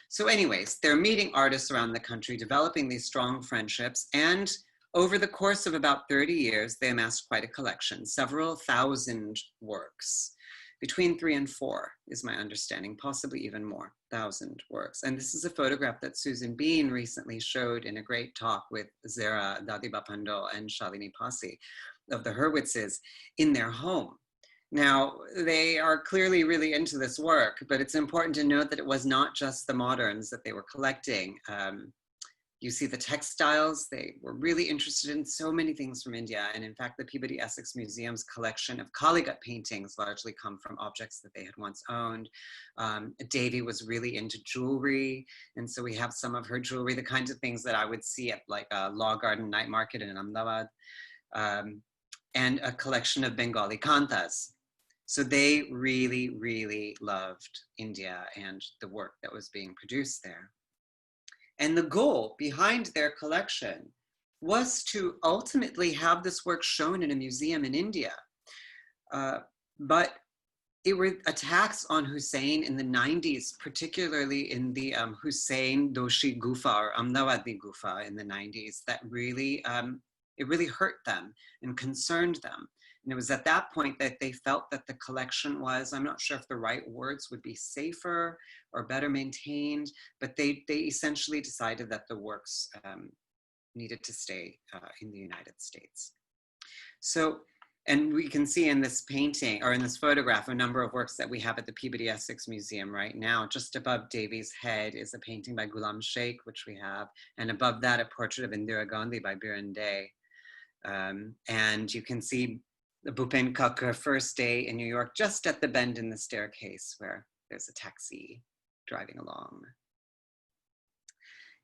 So anyways, they're meeting artists around the country, developing these strong friendships, and over the course of about 30 years, they amassed quite a collection, several thousand works. Between 3 and 4 is my understanding, possibly even more, 1,000 works. And this is a photograph that Susan Bean recently showed in a great talk with Zehra Jumabhoy and Shalini Pasi of the Hurwitzes in their home. Now, they are clearly really into this work, but it's important to note that it was not just the moderns that they were collecting. You see the textiles, they were really interested in so many things from India. And in fact, the Peabody Essex Museum's collection of Kalighat paintings largely come from objects that they had once owned. Devi was really into jewelry. And so we have some of her jewelry, the kinds of things that I would see at like a Law Garden night market in Ahmedabad, and a collection of Bengali kantas. So they really, really loved India and the work that was being produced there. And the goal behind their collection was to ultimately have this work shown in a museum in India. But there were attacks on Hussein in the 90s, particularly in the Hussein Doshi Gufa or Ahmedabadi Gufa in the 90s, that really, it really hurt them and concerned them. And it was at that point that they felt that the collection was, I'm not sure if the right words would be safer or better maintained, but they essentially decided that the works needed to stay in the United States. So, and we can see in this painting, or in this photograph, a number of works that we have at the Peabody Essex Museum right now. Just above Davy's head is a painting by Ghulam Sheikh, which we have, and above that, a portrait of Indira Gandhi by Biren Dey. And you can see the Bhupen Kakar first day in New York, just at the bend in the staircase where there's a taxi driving along.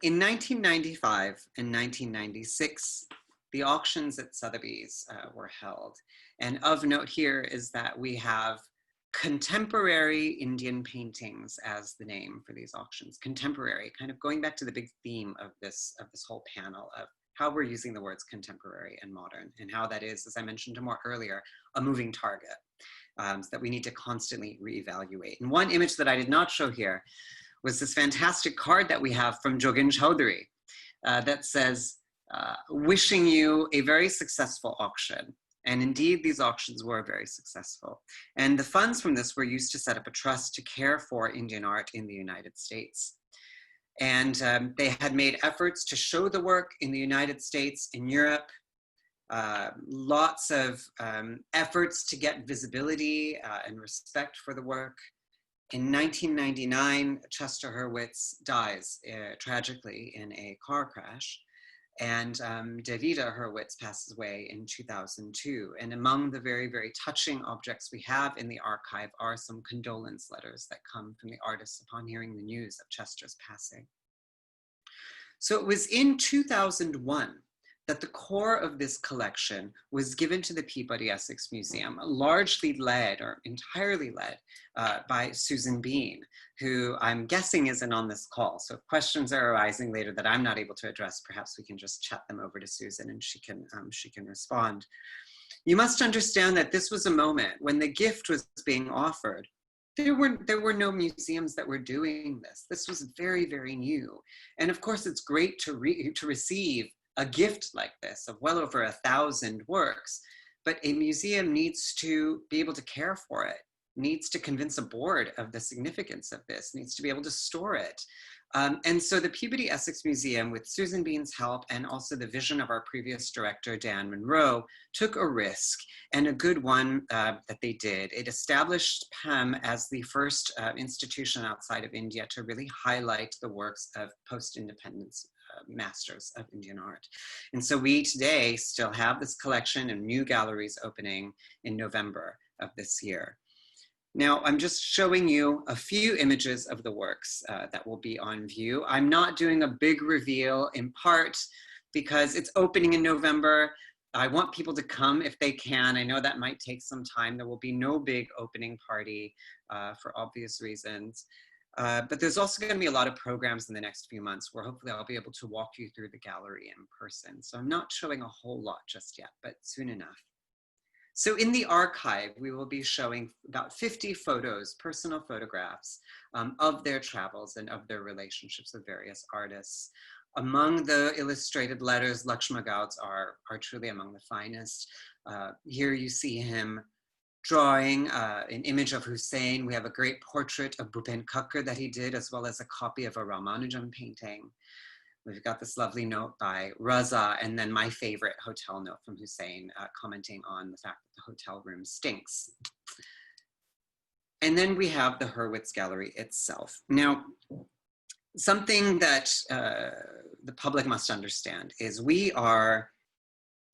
In 1995 and 1996, the auctions at Sotheby's were held. And of note here is that we have contemporary Indian paintings as the name for these auctions. Contemporary, kind of going back to the big theme of this whole panel of how we're using the words contemporary and modern, and how that is, as I mentioned more earlier, a moving target so that we need to constantly reevaluate. And one image that I did not show here was this fantastic card that we have from Jogin Chaudhary that says, wishing you a very successful auction. And indeed, these auctions were very successful. And the funds from this were used to set up a trust to care for Indian art in the United States. And they had made efforts to show the work in the United States, in Europe, lots of efforts to get visibility and respect for the work. In 1999, Chester Hurwitz dies tragically in a car crash, and Davida Hurwitz passes away in 2002. And among the very, very touching objects we have in the archive are some condolence letters that come from the artists upon hearing the news of Chester's passing. So it was in 2001 that the core of this collection was given to the Peabody Essex Museum, largely led or entirely led by Susan Bean, who I'm guessing isn't on this call. So if questions are arising later that I'm not able to address, perhaps we can just chat them over to Susan and she can respond. You must understand that this was a moment when the gift was being offered. There were no museums that were doing this. This was very, very new. And of course, it's great to receive a gift like this of well over 1,000 works, but a museum needs to be able to care for it, needs to convince a board of the significance of this, needs to be able to store it. And so the Peabody Essex Museum, with Susan Bean's help and also the vision of our previous director, Dan Monroe, took a risk, and a good one that they did. It established PEM as the first institution outside of India to really highlight the works of post-independence masters of Indian art. And so we today still have this collection and new galleries opening in November of this year. Now, I'm just showing you a few images of the works that will be on view. I'm not doing a big reveal, in part because it's opening in November. I want people to come if they can. I know that might take some time. There will be no big opening party for obvious reasons. But there's also going to be a lot of programs in the next few months where hopefully I'll be able to walk you through the gallery in person. So I'm not showing a whole lot just yet, but soon enough. So in the archive, we will be showing about 50 photos, personal photographs of their travels and of their relationships with various artists. Among the illustrated letters, Lakshma Gaud's are truly among the finest. Here you see him drawing an image of Hussein. We have a great portrait of Bhupen Kakar that he did, as well as a copy of a Ramanujan painting. We've got this lovely note by Raza, and then my favorite hotel note from Hussein, commenting on the fact that the hotel room stinks. And then we have the Hurwitz Gallery itself. Now, something that the public must understand is we are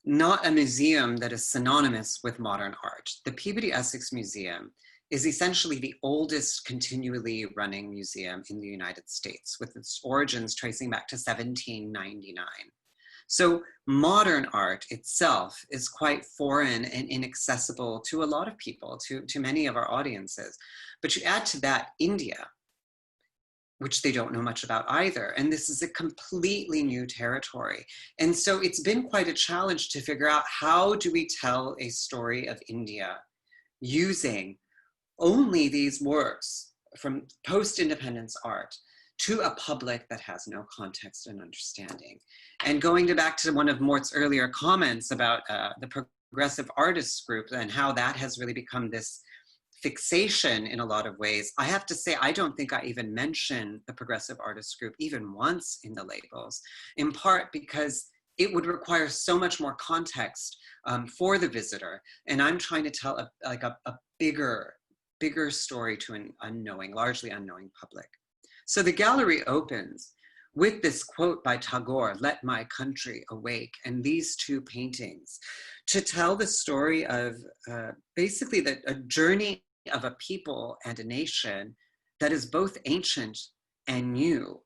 not a museum that is synonymous with modern art. The Peabody Essex Museum is essentially the oldest continually running museum in the United States, with its origins tracing back to 1799. So modern art itself is quite foreign and inaccessible to a lot of people, to many of our audiences. But you add to that India, which they don't know much about either. And this is a completely new territory. And so it's been quite a challenge to figure out, how do we tell a story of India using only these works from post-independence art to a public that has no context and understanding. And going back to one of Mort's earlier comments about the Progressive Artists Group and how that has really become this fixation in a lot of ways, I have to say, I don't think I even mentioned the Progressive Artists Group even once in the labels, in part because it would require so much more context for the visitor. And I'm trying to tell a bigger story to an unknowing, largely unknowing public. So the gallery opens with this quote by Tagore, "Let my country awake," and these two paintings, to tell the story of basically a journey of a people and a nation that is both ancient and new,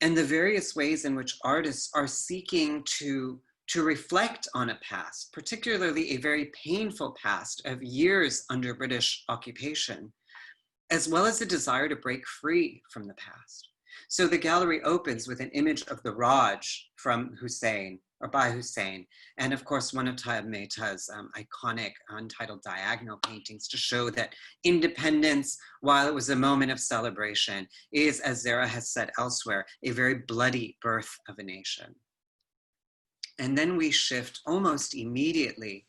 and the various ways in which artists are seeking to reflect on a past, particularly a very painful past of years under British occupation, as well as a desire to break free from the past. So the gallery opens with an image of the Raj from Hussein, or by Hussein, and of course one of Taib Mehta's iconic untitled diagonal paintings to show that independence, while it was a moment of celebration, is, as Zehra has said elsewhere, a very bloody birth of a nation. And then we shift almost immediately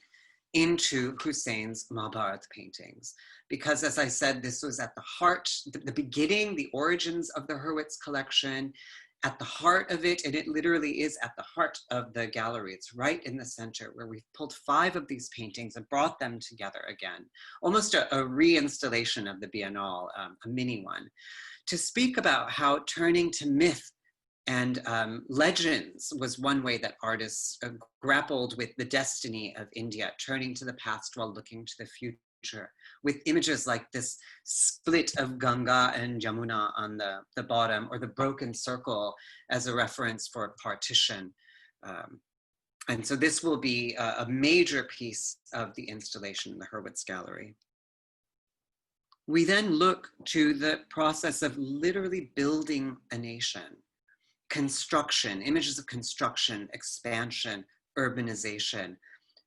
into Hussein's Mahabharat paintings. Because as I said, this was at the heart, the beginning, the origins of the Hurwitz collection, at the heart of it, and it literally is at the heart of the gallery. It's right in the center where we've pulled 5 of these paintings and brought them together again, almost a reinstallation of the Biennale, a mini one, to speak about how turning to myth and legends was one way that artists grappled with the destiny of India, turning to the past while looking to the future, with images like this split of Ganga and Jamuna on the bottom, or the broken circle as a reference for partition. And so this will be a major piece of the installation in the Hurwitz Gallery. We then look to the process of literally building a nation. Construction, images of construction, expansion, urbanization,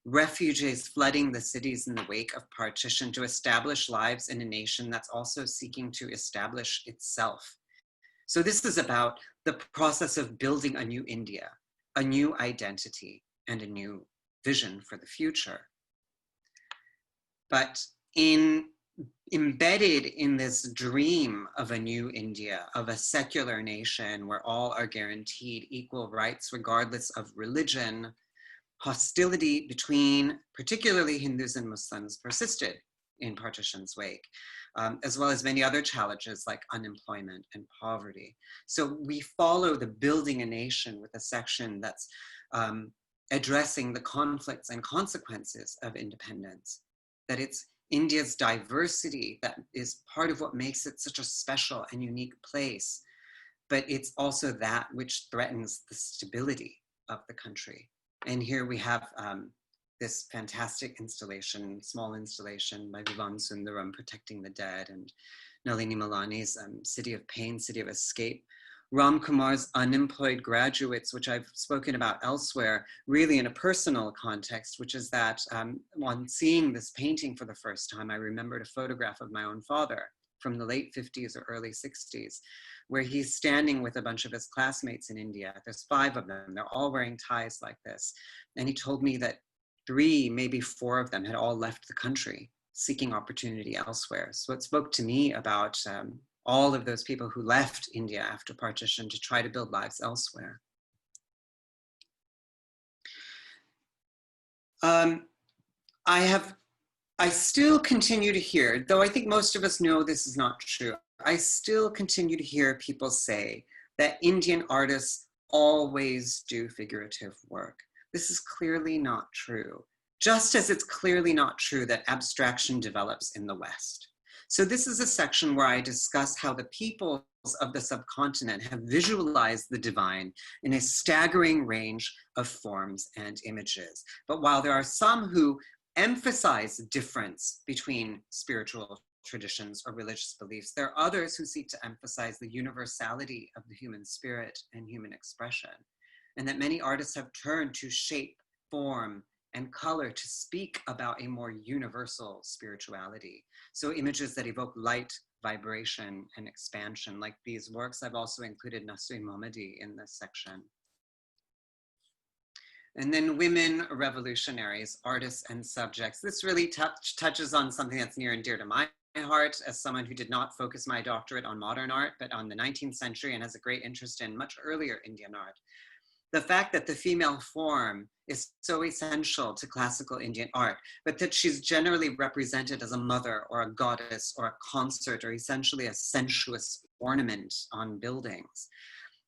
refugees flooding the cities in the wake of partition to establish lives in a nation that's also seeking to establish itself. So this is about the process of building a new India, a new identity, and a new vision for the future. But embedded in this dream of a new India, of a secular nation where all are guaranteed equal rights regardless of religion, hostility between particularly Hindus and Muslims persisted in partition's wake, as well as many other challenges like unemployment and poverty. So we follow the building a nation with a section that's addressing the conflicts and consequences of independence, that it's India's diversity that is part of what makes it such a special and unique place, but it's also that which threatens the stability of the country. And here we have this fantastic installation, small installation by Vivan Sundaram, Protecting the Dead, and Nalini Malani's City of Pain, City of Escape. Ram Kumar's Unemployed Graduates, which I've spoken about elsewhere, really in a personal context, which is that on seeing this painting for the first time, I remembered a photograph of my own father from the late 50s or early 60s, where he's standing with a bunch of his classmates in India. There's 5 of them, they're all wearing ties like this. And he told me that 3, maybe 4 of them had all left the country, seeking opportunity elsewhere. So it spoke to me about all of those people who left India after partition to try to build lives elsewhere. I still continue to hear, though I think most of us know this is not true, I still continue to hear people say that Indian artists always do figurative work. This is clearly not true, just as it's clearly not true that abstraction develops in the West. So this is a section where I discuss how the peoples of the subcontinent have visualized the divine in a staggering range of forms and images. But while there are some who emphasize the difference between spiritual traditions or religious beliefs, there are others who seek to emphasize the universality of the human spirit and human expression, and that many artists have turned to shape, form, and color to speak about a more universal spirituality. So images that evoke light, vibration, and expansion, like these works. I've also included Nasri Mohammadi in this section. And then women revolutionaries, artists and subjects. This really touches on something that's near and dear to my heart as someone who did not focus my doctorate on modern art, but on the 19th century and has a great interest in much earlier Indian art. The fact that the female form is so essential to classical Indian art, but that she's generally represented as a mother or a goddess or a consort or essentially a sensuous ornament on buildings.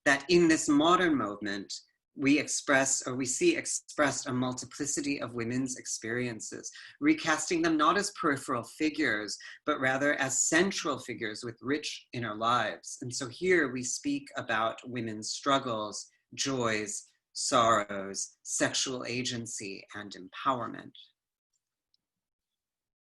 that in this modern movement, we express, or we see expressed, a multiplicity of women's experiences, recasting them not as peripheral figures, but rather as central figures with rich inner lives. And so here we speak about women's struggles, joys, sorrows, sexual agency, and empowerment.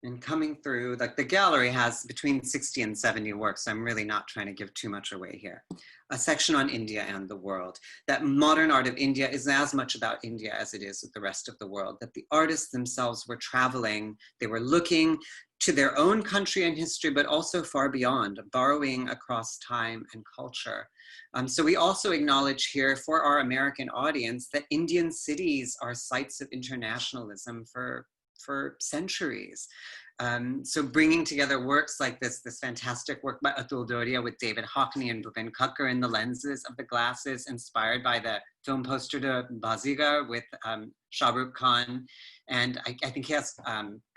And coming through, like the gallery has between 60 and 70 works. So I'm really not trying to give too much away here. A section on India and the world. That modern art of India is as much about India as it is with the rest of the world. That the artists themselves were traveling, they were looking to their own country and history, but also far beyond, borrowing across time and culture. So we also acknowledge here for our American audience that Indian cities are sites of internationalism for centuries. So bringing together works like this fantastic work by Atul Doria with David Hockney and Bhupen Kakkar in the lenses of the glasses, inspired by the film poster de Bazigar with Shah Rukh Khan. And I think he has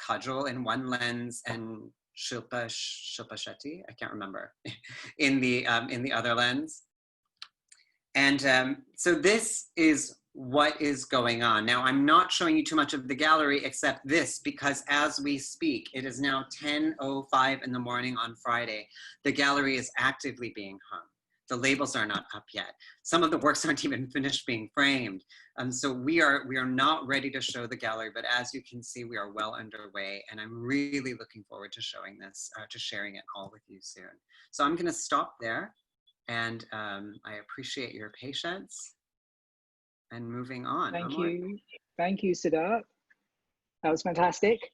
Kajol in one lens and Shilpa Shetty, I can't remember, in the other lens. And so this is what is going on. Now, I'm not showing you too much of the gallery except this, because as we speak, it is now 10:05 in the morning on Friday. The gallery is actively being hung. The labels are not up yet. Some of the works aren't even finished being framed. So we are not ready to show the gallery, but as you can see, we are well underway, and I'm really looking forward to showing this, to sharing it all with you soon. So I'm gonna stop there, and I appreciate your patience. And moving on. Thank you. Thank you, Siddharth. That was fantastic.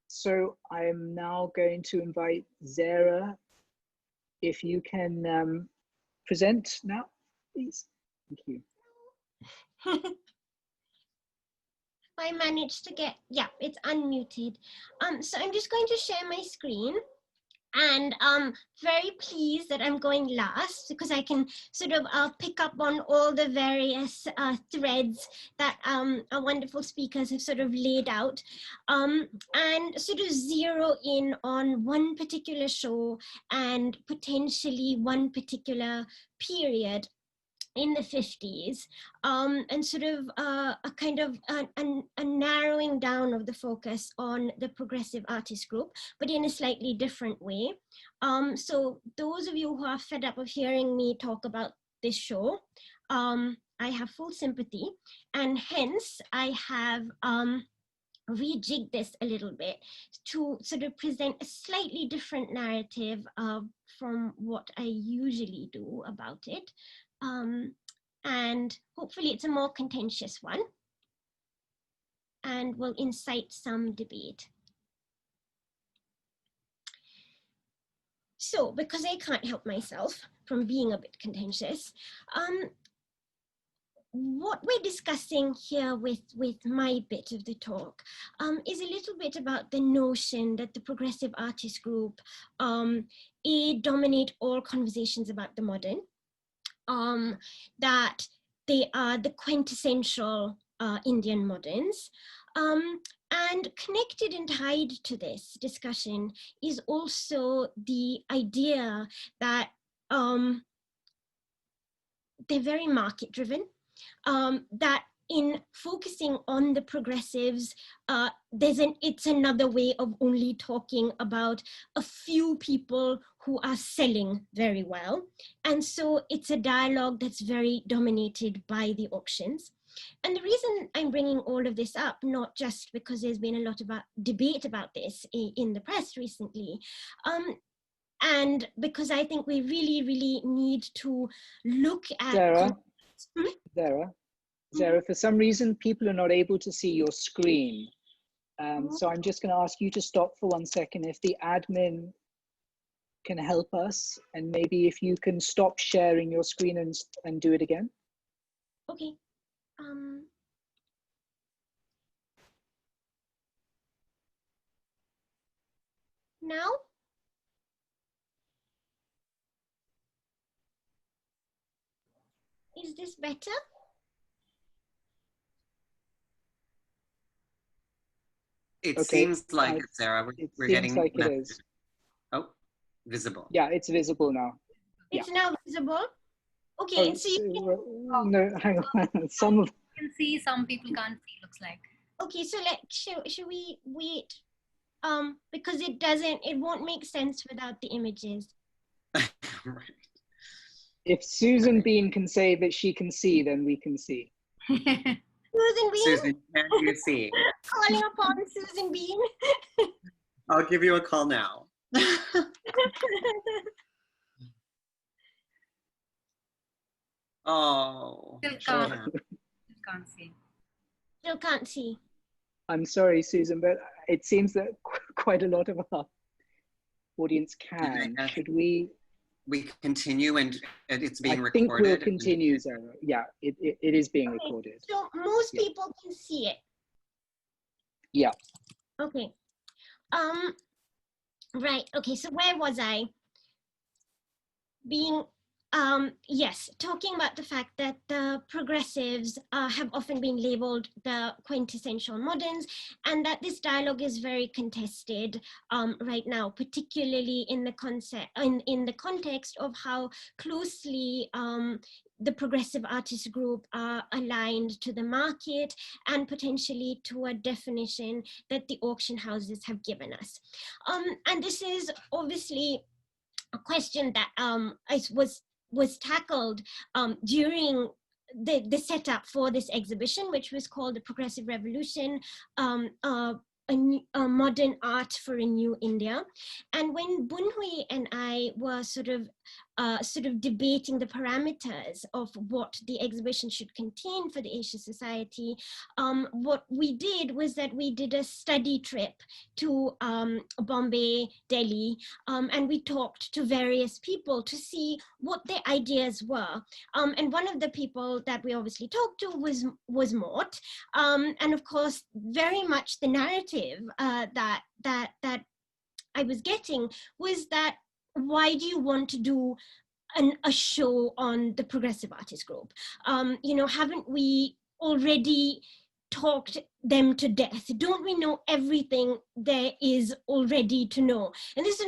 So I'm now going to invite Zehra, if you can present now, please. Thank you. I managed to get, yeah, it's unmuted. So I'm just going to share my screen. And I'm very pleased that I'm going last, because I can sort of pick up on all the various threads that our wonderful speakers have sort of laid out, and sort of zero in on one particular show and potentially one particular period in the 50s, and sort of a kind of a narrowing down of the focus on the progressive artist group, but in a slightly different way. So those of you who are fed up of hearing me talk about this show, I have full sympathy, and hence I have rejig this a little bit to sort of present a slightly different narrative from what I usually do about it. And hopefully it's a more contentious one and will incite some debate. So, because I can't help myself from being a bit contentious, what we're discussing here with my bit of the talk is a little bit about the notion that the progressive artist group dominate all conversations about the modern, that they are the quintessential Indian moderns. And connected and tied to this discussion is also the idea that they're very market driven, that in focusing on the progressives, it's another way of only talking about a few people who are selling very well. And so it's a dialogue that's very dominated by the auctions. And the reason I'm bringing all of this up, not just because there's been a lot of debate about this in the press recently, and because I think we really, really need to look at— Zehra, for some reason, people are not able to see your screen. So I'm just going to ask you to stop for 1 second. If the admin can help us, and maybe if you can stop sharing your screen and do it again. Okay. Now? Is this better? It seems like it, Zehra. We're getting like it is. Oh, visible. Yeah, it's visible now. It's now visible. Okay, Oh, and so you can, Oh, no, hang on. Some of can see, some people can't see, looks like. okay, so should we wait? Because it won't make sense without the images. Right. if Susan Bean can say that she can see, then we can see. Susan Bean, Susan, can you see? calling upon Susan Bean. I'll give you a call now. Oh, Still Oh, can't, still can't see. Still can't see. I'm sorry, Susan, but it seems that quite a lot of our audience can. Yes. Should we? We continue, and it's being I recorded. think we'll continue, Zehra. Yeah, it is being Okay, recorded. so most Yeah. people can see it. Yeah. Okay. Right. Okay. So where was I? Yes, talking about the fact that the progressives have often been labeled the quintessential moderns, and that this dialogue is very contested right now, particularly in the in the context of how closely the progressive artist group are aligned to the market and potentially to a definition that the auction houses have given us. And this is obviously a question that was tackled during the setup for this exhibition, which was called the Progressive Revolution, a modern art for a new India. And when Bunhui and I were sort of debating the parameters of what the exhibition should contain for the Asia Society, what we did was that we did a study trip to Bombay, Delhi, and we talked to various people to see what their ideas were. And one of the people that we obviously talked to was Mort, and of course, very much the narrative that I was getting was that, why do you want to do a show on the progressive artist group? Haven't we already talked them to death? Don't we know everything there is already to know? And this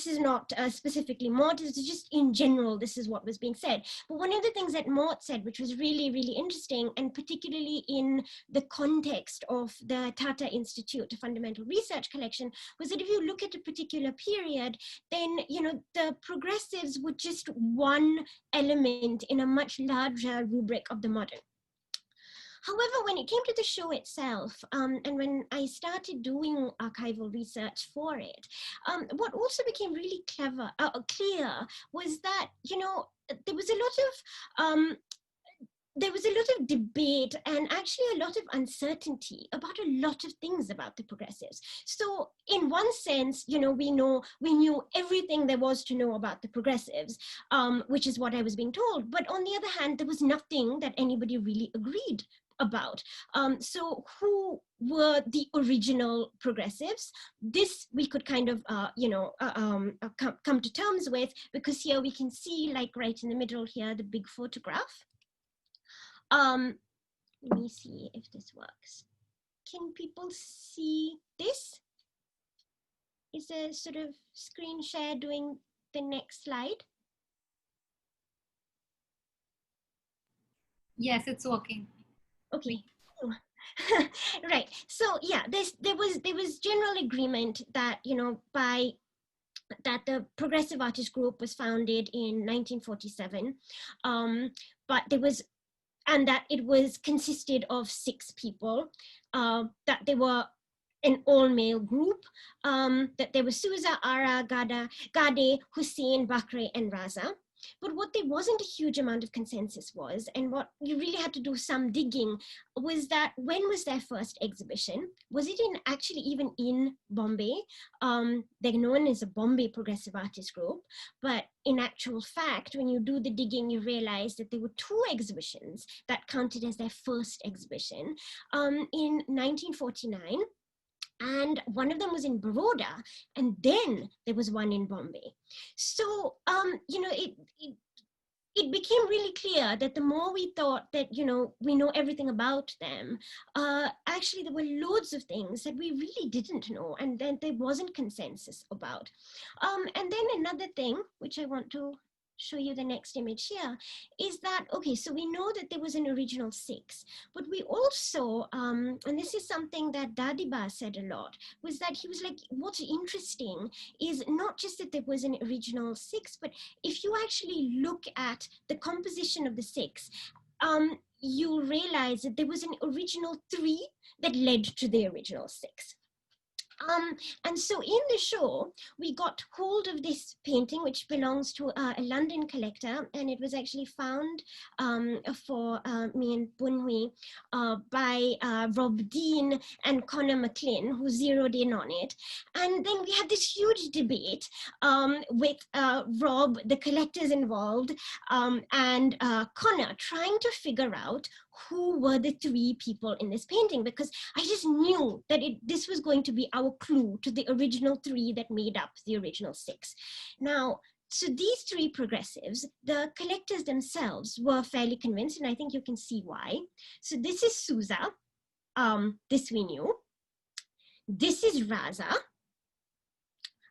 is not specifically Mort, it's just in general, this is what was being said. But one of the things that Mort said, which was really, really interesting, and particularly in the context of the Tata Institute Fundamental Research Collection, was that if you look at a particular period, then, the progressives were just one element in a much larger rubric of the modern. However, when it came to the show itself, and when I started doing archival research for it, what also became really clear was that, there was a lot of debate and actually a lot of uncertainty about a lot of things about the progressives. So in one sense, we knew everything there was to know about the progressives, which is what I was being told. But on the other hand, there was nothing that anybody really agreed about. So who were the original progressives? This we could kind of, come to terms with, because here we can see, like right in the middle here, the big photograph. Let me see if this works. Can people see this? Is a sort of screen share doing the next slide? Yes, it's working. Okay. Right. So yeah, there was general agreement that, that the Progressive Artist Group was founded in 1947, but and that it was consisted of 6 people, that they were an all-male group, that there was Souza, Ara, Gade, Hussein, Bakre, and Raza. But what there wasn't a huge amount of consensus was, and what you really had to do some digging, was that when was their first exhibition? Was it actually even in Bombay? They're known as a Bombay Progressive Artist Group, but in actual fact, when you do the digging, you realize that there were 2 exhibitions that counted as their first exhibition in 1949. And one of them was in Baroda, and then there was one in Bombay. So, it became really clear that the more we thought that, we know everything about them, actually there were loads of things that we really didn't know, and then there wasn't consensus about. And then another thing, which I want to show you the next image here, is that, okay, so we know that there was an original 6, but we also, and this is something that Dadiba said a lot, was that he was like, what's interesting is not just that there was an original 6, but if you actually look at the composition of the 6, you realize that there was an original 3 that led to the original 6. And so in the show, we got hold of this painting, which belongs to a London collector, and it was actually found for me and Bunhui by Rob Dean and Connor McLean, who zeroed in on it. And then we had this huge debate with Rob, the collectors involved, and Connor trying to figure out who were the 3 people in this painting, because I just knew that this was going to be our clue to the original 3 that made up the original 6. Now, so these 3 progressives, the collectors themselves were fairly convinced, and I think you can see why. So this is Sousa, this we knew. This is Raza,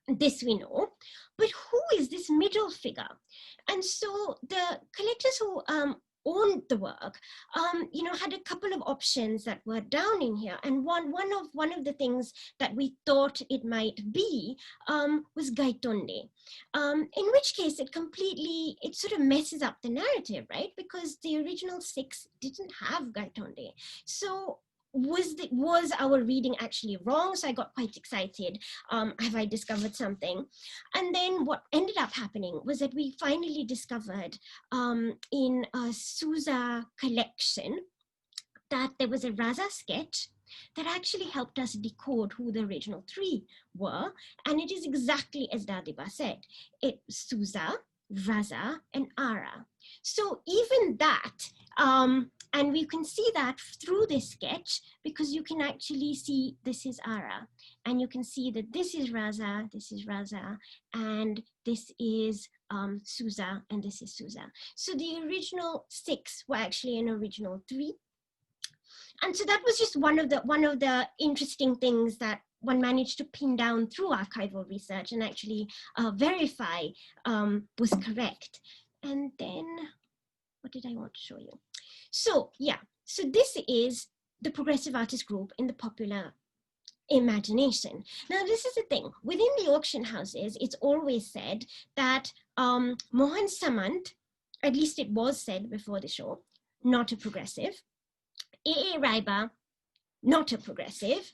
this we know. But who is this middle figure? And so the collectors who owned the work, you know, had a couple of options that were down in here, and one of the things that we thought it might be was Gaitonde, in which case it sort of messes up the narrative, right? Because the original 6 didn't have Gaitonde. So was our reading actually wrong? So I got quite excited. Have I discovered something? And then what ended up happening was that we finally discovered in a Sousa collection that there was a Raza sketch that actually helped us decode who the original 3 were. And it is exactly as Dadiba said. It was Sousa, Raza, and Ara. So even that, and we can see that through this sketch, because you can actually see this is Ara, and you can see that this is Raza, and this is Sousa, and this is Sousa. So the original 6 were actually an original 3. And so that was just one of the interesting things that one managed to pin down through archival research and actually verify was correct. And then, what did I want to show you? So yeah, so this is the progressive artist group in the popular imagination. Now, this is the thing. Within the auction houses, it's always said that Mohan Samant, at least it was said before the show, not a progressive. A.A. Raiba, not a progressive.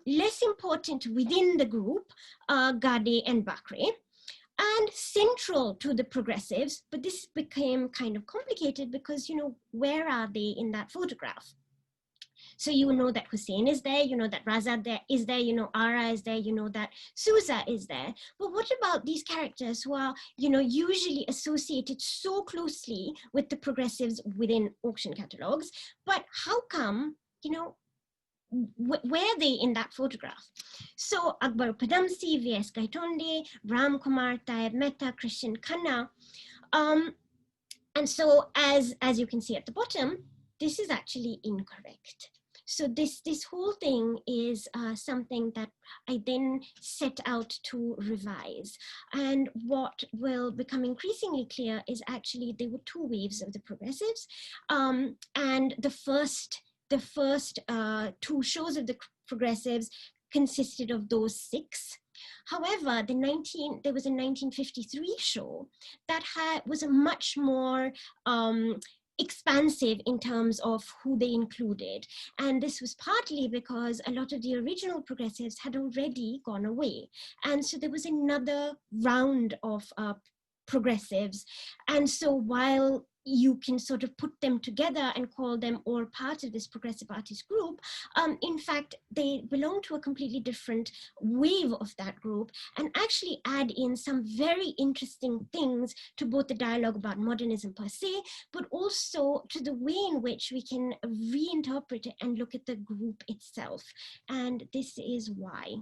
Less important within the group, Gade and Bakre. And central to the progressives, but this became kind of complicated because, you know, where are they in that photograph? So you know that Hussein is there, you know that Raza is there, you know Ara is there, you know that Sousa is there. But what about these characters who are, you know, usually associated so closely with the progressives within auction catalogs? But how come, you know, where are they in that photograph? So Akbar Padamsi, V.S. Gaitonde, Ram Kumar, Taib Mehta, Christian Khanna. And so as you can see at the bottom, this is actually incorrect. So this whole thing is something that I then set out to revise. And what will become increasingly clear is actually there were 2 waves of the progressives. And the first 2 shows of the progressives consisted of those 6. However, there was a 1953 show that was a much more expansive in terms of who they included. And this was partly because a lot of the original progressives had already gone away. And so there was another round of progressives. And so while you can sort of put them together and call them all part of this progressive artist group, in fact, they belong to a completely different wave of that group and actually add in some very interesting things to both the dialogue about modernism per se, but also to the way in which we can reinterpret it and look at the group itself. And this is why.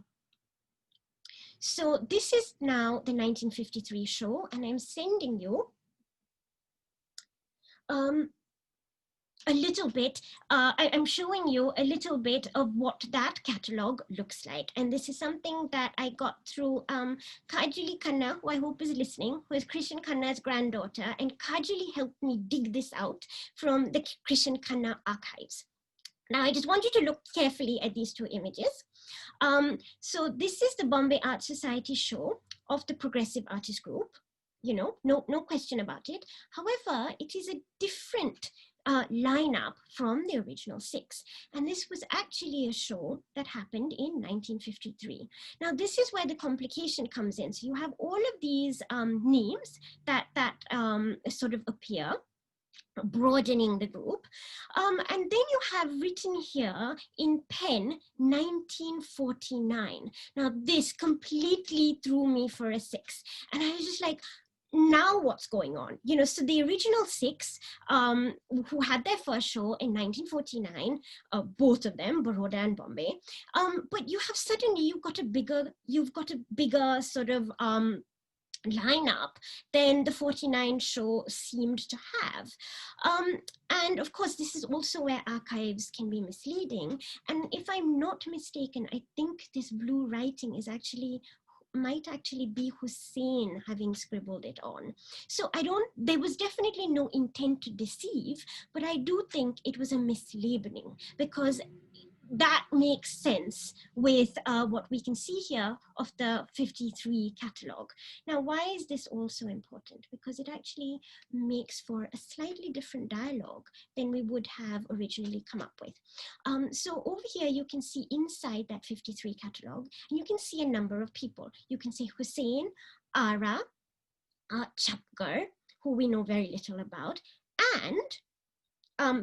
So this is now the 1953 show, and I'm sending you a little bit, I'm showing you a little bit of what that catalog looks like. And this is something that I got through Kajali Khanna, who I hope is listening, who is Krishan Khanna's granddaughter. And Kajali helped me dig this out from the Krishan Khanna archives. Now, I just want you to look carefully at these two images. So this is the Bombay Art Society show of the Progressive Artist Group. You know, no question about it. However, it is a different lineup from the original 6. And this was actually a show that happened in 1953. Now, this is where the complication comes in. So you have all of these names that sort of appear, broadening the group. And then you have written here in pen 1949. Now this completely threw me for a 6. And I was just like, now what's going on? You know, so the original 6 who had their first show in 1949, both of them, Baroda and Bombay. But you have suddenly, you've got a bigger sort of lineup than the 49 show seemed to have. And of course, this is also where archives can be misleading. And if I'm not mistaken, I think this blue writing is might actually be Hussein having scribbled it on. So there was definitely no intent to deceive, but I do think it was a mislabeling, because that makes sense with what we can see here of the 53 catalog. Now, why is this also important? Because it actually makes for a slightly different dialogue than we would have originally come up with. So over here, you can see inside that 53 catalog, and you can see a number of people. You can see Hussein, Ara, Chapgar, who we know very little about, and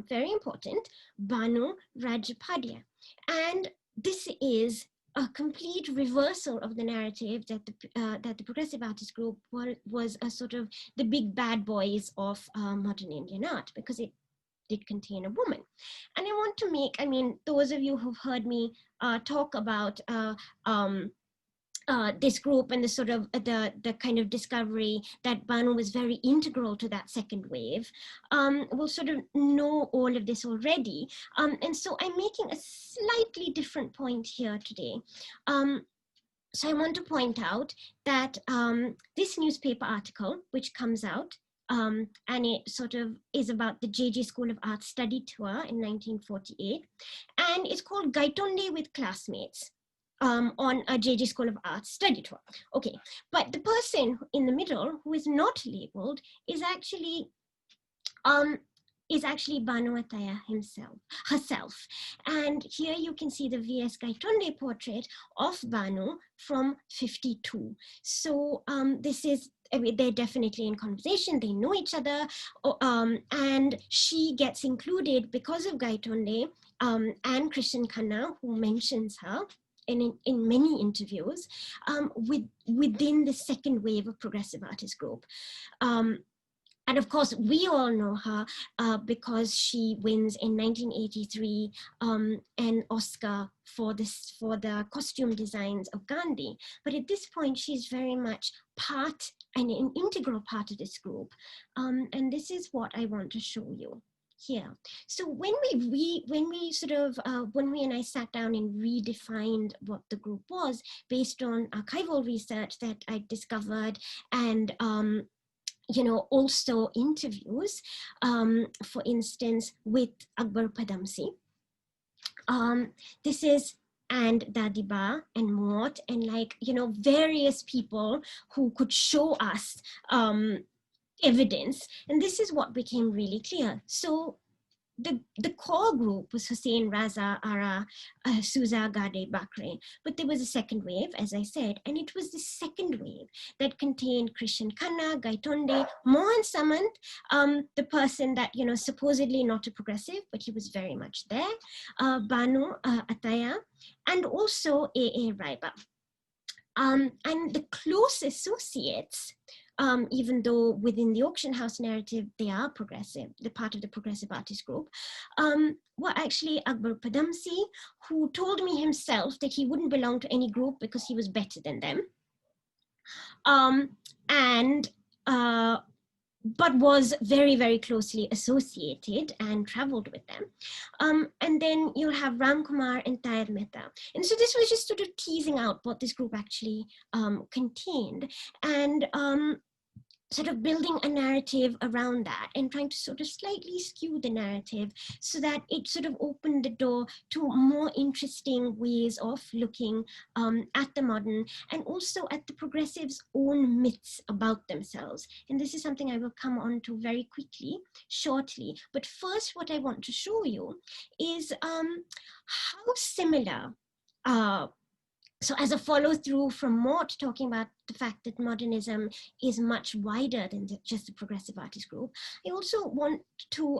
very important, Banu Rajapadya. And this is a complete reversal of the narrative that the Progressive Artist Group was a sort of the big bad boys of modern Indian art, because it did contain a woman. And I want to make, I mean, those of you who've heard me talk about this group and the sort of the kind of discovery that Banu was very integral to that second wave, will sort of know all of this already. And so I'm making a slightly different point here today. So I want to point out that this newspaper article, which comes out, and it sort of is about the JJ School of Art study tour in 1948, and it's called Gaitonde with Classmates. On a JJ School of Art study tour. Okay, but the person in the middle who is not labeled is actually Banu Attaya herself. And here you can see the V.S. Gaitonde portrait of Banu from 52. So this is, I mean, they're definitely in conversation, they know each other, and she gets included because of Gaitonde and Krishan Khanna, who mentions her in many interviews, within the second wave of Progressive Artist Group. And of course, we all know her because she wins in 1983 an Oscar for the costume designs of Gandhi. But at this point, she's very much part and an integral part of this group. And this is what I want to show you here. So when we and I sat down and redefined what the group was based on archival research that I discovered, and you know, also interviews, for instance, with Akbar Padamsi. This is and Dadiba and Mort and, like, you know, various people who could show us evidence. And this is what became really clear. So the core group was Hussein, Raza, Ara, Suza, Gade, Bakre. But there was a second wave, as I said, and it was the second wave that contained Krishan Khanna, Gaitonde, Mohan Samant, the person that, you know, supposedly not a progressive, but he was very much there, Banu Attaya, and also A.A. Raiba. And the close associates, even though within the auction house narrative, they are progressive, the part of the Progressive Artist Group, were actually Akbar Padamsi, who told me himself that he wouldn't belong to any group because he was better than them. And but was very, very closely associated and traveled with them. And then you'll have Ram Kumar and Tayar Mehta. And so this was just sort of teasing out what this group actually contained, and sort of building a narrative around that and trying to sort of slightly skew the narrative so that it sort of opened the door to more interesting ways of looking at the modern, and also at the progressives' own myths about themselves. And this is something I will come on to very quickly, shortly. But first, what I want to show you is how similar so as a follow through from Mort talking about the fact that modernism is much wider than just the progressive artist group, I also want to,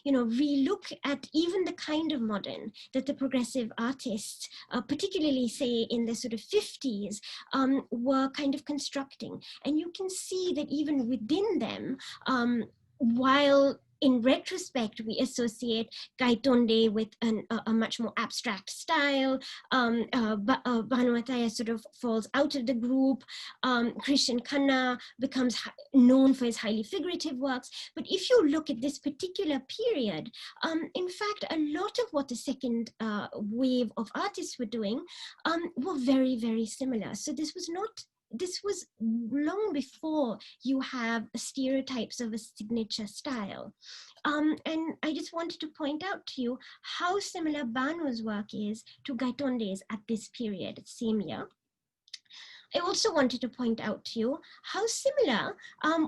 relook at even the kind of modern that the progressive artists, particularly say in the sort of 50s, were kind of constructing. And you can see that even within them, while in retrospect, we associate Gaitonde with a much more abstract style. Banu Attaya sort of falls out of the group. Christian Khanna becomes known for his highly figurative works. But if you look at this particular period, in fact, a lot of what the second wave of artists were doing were very, very similar. So this was long before you have stereotypes of a signature style. And I just wanted to point out to you how similar Banu's work is to Gaitonde's at this period, same year. I also wanted to point out to you how similar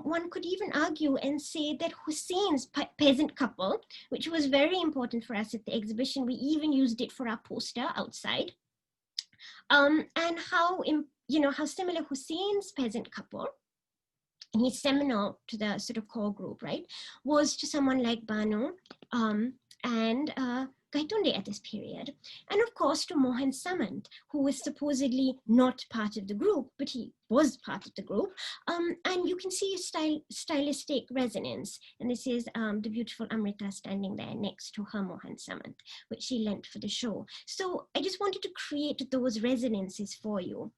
one could even argue and say that Hussein's peasant couple, which was very important for us at the exhibition, we even used it for our poster outside, and how similar Hussein's peasant couple, and he's seminal to the sort of core group, right, was to someone like Banu and Gaitonde at this period. And of course to Mohan Samant, who was supposedly not part of the group, but he was part of the group. And you can see a stylistic resonance. And this is the beautiful Amrita standing there next to her Mohan Samant, which she lent for the show. So I just wanted to create those resonances for you.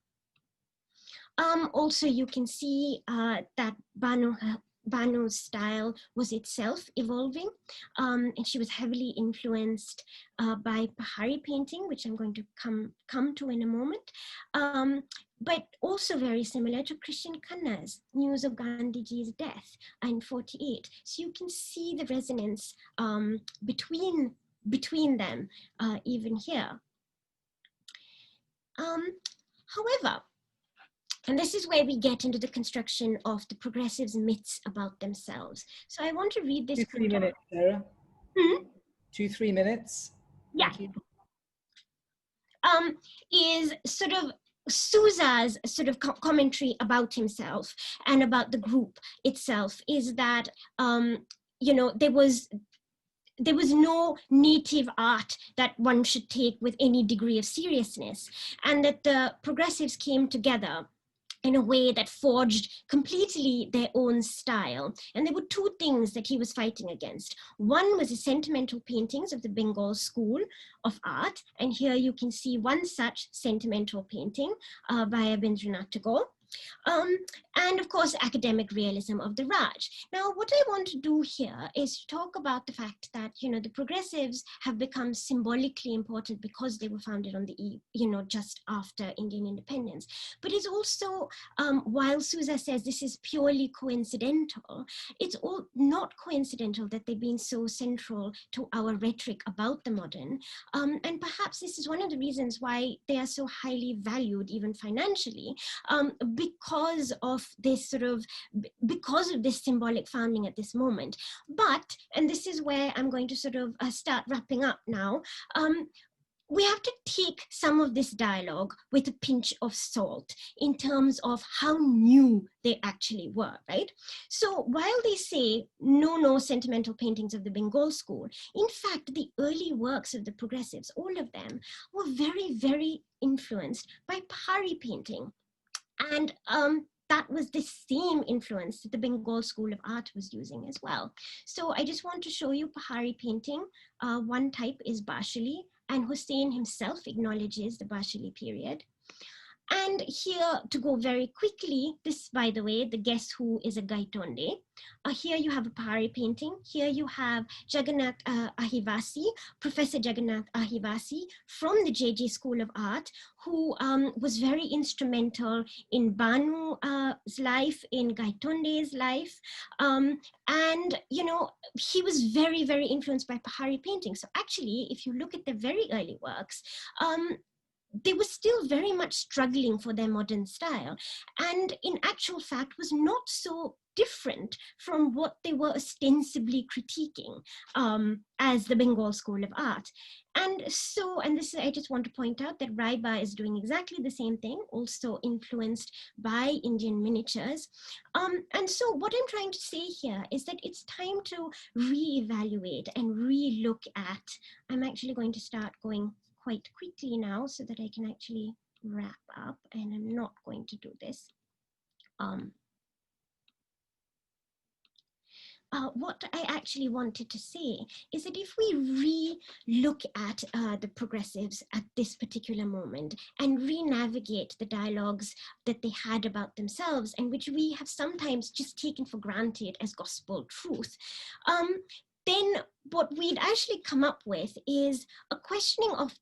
Also, you can see that Banu's style was itself evolving, and she was heavily influenced by Pahari painting, which I'm going to come to in a moment, but also very similar to Christian Khanna's news of Gandhiji's death in 48. So you can see the resonance between them even here. However, and this is where we get into the construction of the progressives' myths about themselves. So I want to read this. 3 minutes, Sarah. 2-3 minutes. Yeah. Is sort of Souza's sort of commentary about himself and about the group itself is that, there was no native art that one should take with any degree of seriousness, and that the progressives came together in a way that forged completely their own style. And there were two things that he was fighting against. One was the sentimental paintings of the Bengal school of art. And here you can see one such sentimental painting by Rabindranath Tagore. And of course, academic realism of the Raj. Now, what I want to do here is to talk about the fact that, the progressives have become symbolically important because they were founded on the eve, just after Indian independence. But it's also, while Souza says this is purely coincidental, it's all not coincidental that they've been so central to our rhetoric about the modern. And perhaps this is one of the reasons why they are so highly valued, even financially, because of this symbolic founding at this moment. But, and this is where I'm going to sort of start wrapping up now, we have to take some of this dialogue with a pinch of salt in terms of how new they actually were, right? So while they say no sentimental paintings of the Bengal school, in fact, the early works of the progressives, all of them, were very, very influenced by Pahari painting. And that was the same influence that the Bengal School of Art was using as well. So I just want to show you Pahari painting. One type is Bashali, and Hussein himself acknowledges the Bashali period. And here, to go very quickly, this, by the way, the Guess Who is a Gaitonde. Here you have a Pahari painting. Here you have Jagannath Ahivasi, Professor Jagannath Ahivasi from the JJ School of Art, who was very instrumental in Banu's life, in Gaitonde's life. And, you know, he was very, very influenced by Pahari painting. So actually, if you look at the very early works, they were still very much struggling for their modern style, and in actual fact was not so different from what they were ostensibly critiquing as the Bengal School of Art. And so, and this is, I just want to point out that Raiba is doing exactly the same thing, also influenced by Indian miniatures. And so what I'm trying to say here is that it's time to reevaluate and relook at, I'm actually going to start going quite quickly now so that I can actually wrap up, and I'm not going to do this. What I actually wanted to say is that if we re-look at the progressives at this particular moment and re-navigate the dialogues that they had about themselves, and which we have sometimes just taken for granted as gospel truth, then what we'd actually come up with is a questioning of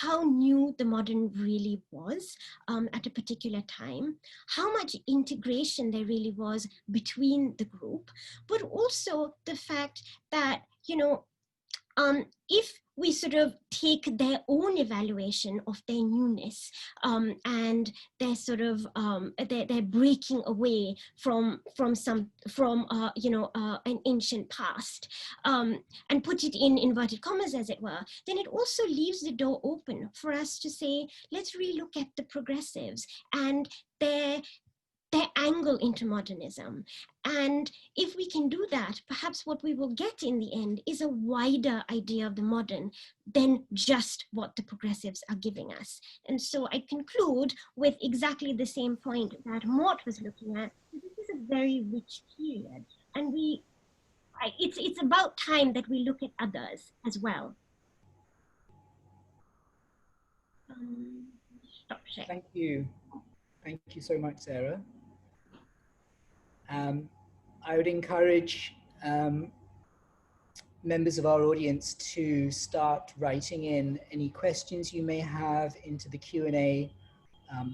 how new the modern really was at a particular time, how much integration there really was between the group, but also the fact that, you know, if we sort of take their own evaluation of their newness and their sort of they're breaking away from you know, an ancient past and put it in inverted commas, as it were, then it also leaves the door open for us to say, let's relook at the progressives and their angle into modernism. And if we can do that, perhaps what we will get in the end is a wider idea of the modern than just what the progressives are giving us. And so I conclude with exactly the same point that Mort was looking at. This is a very rich period, and it's about time that we look at others as well. Stop sharing. Thank you. Thank you so much, Zehra. I would encourage members of our audience to start writing in any questions you may have into the Q&A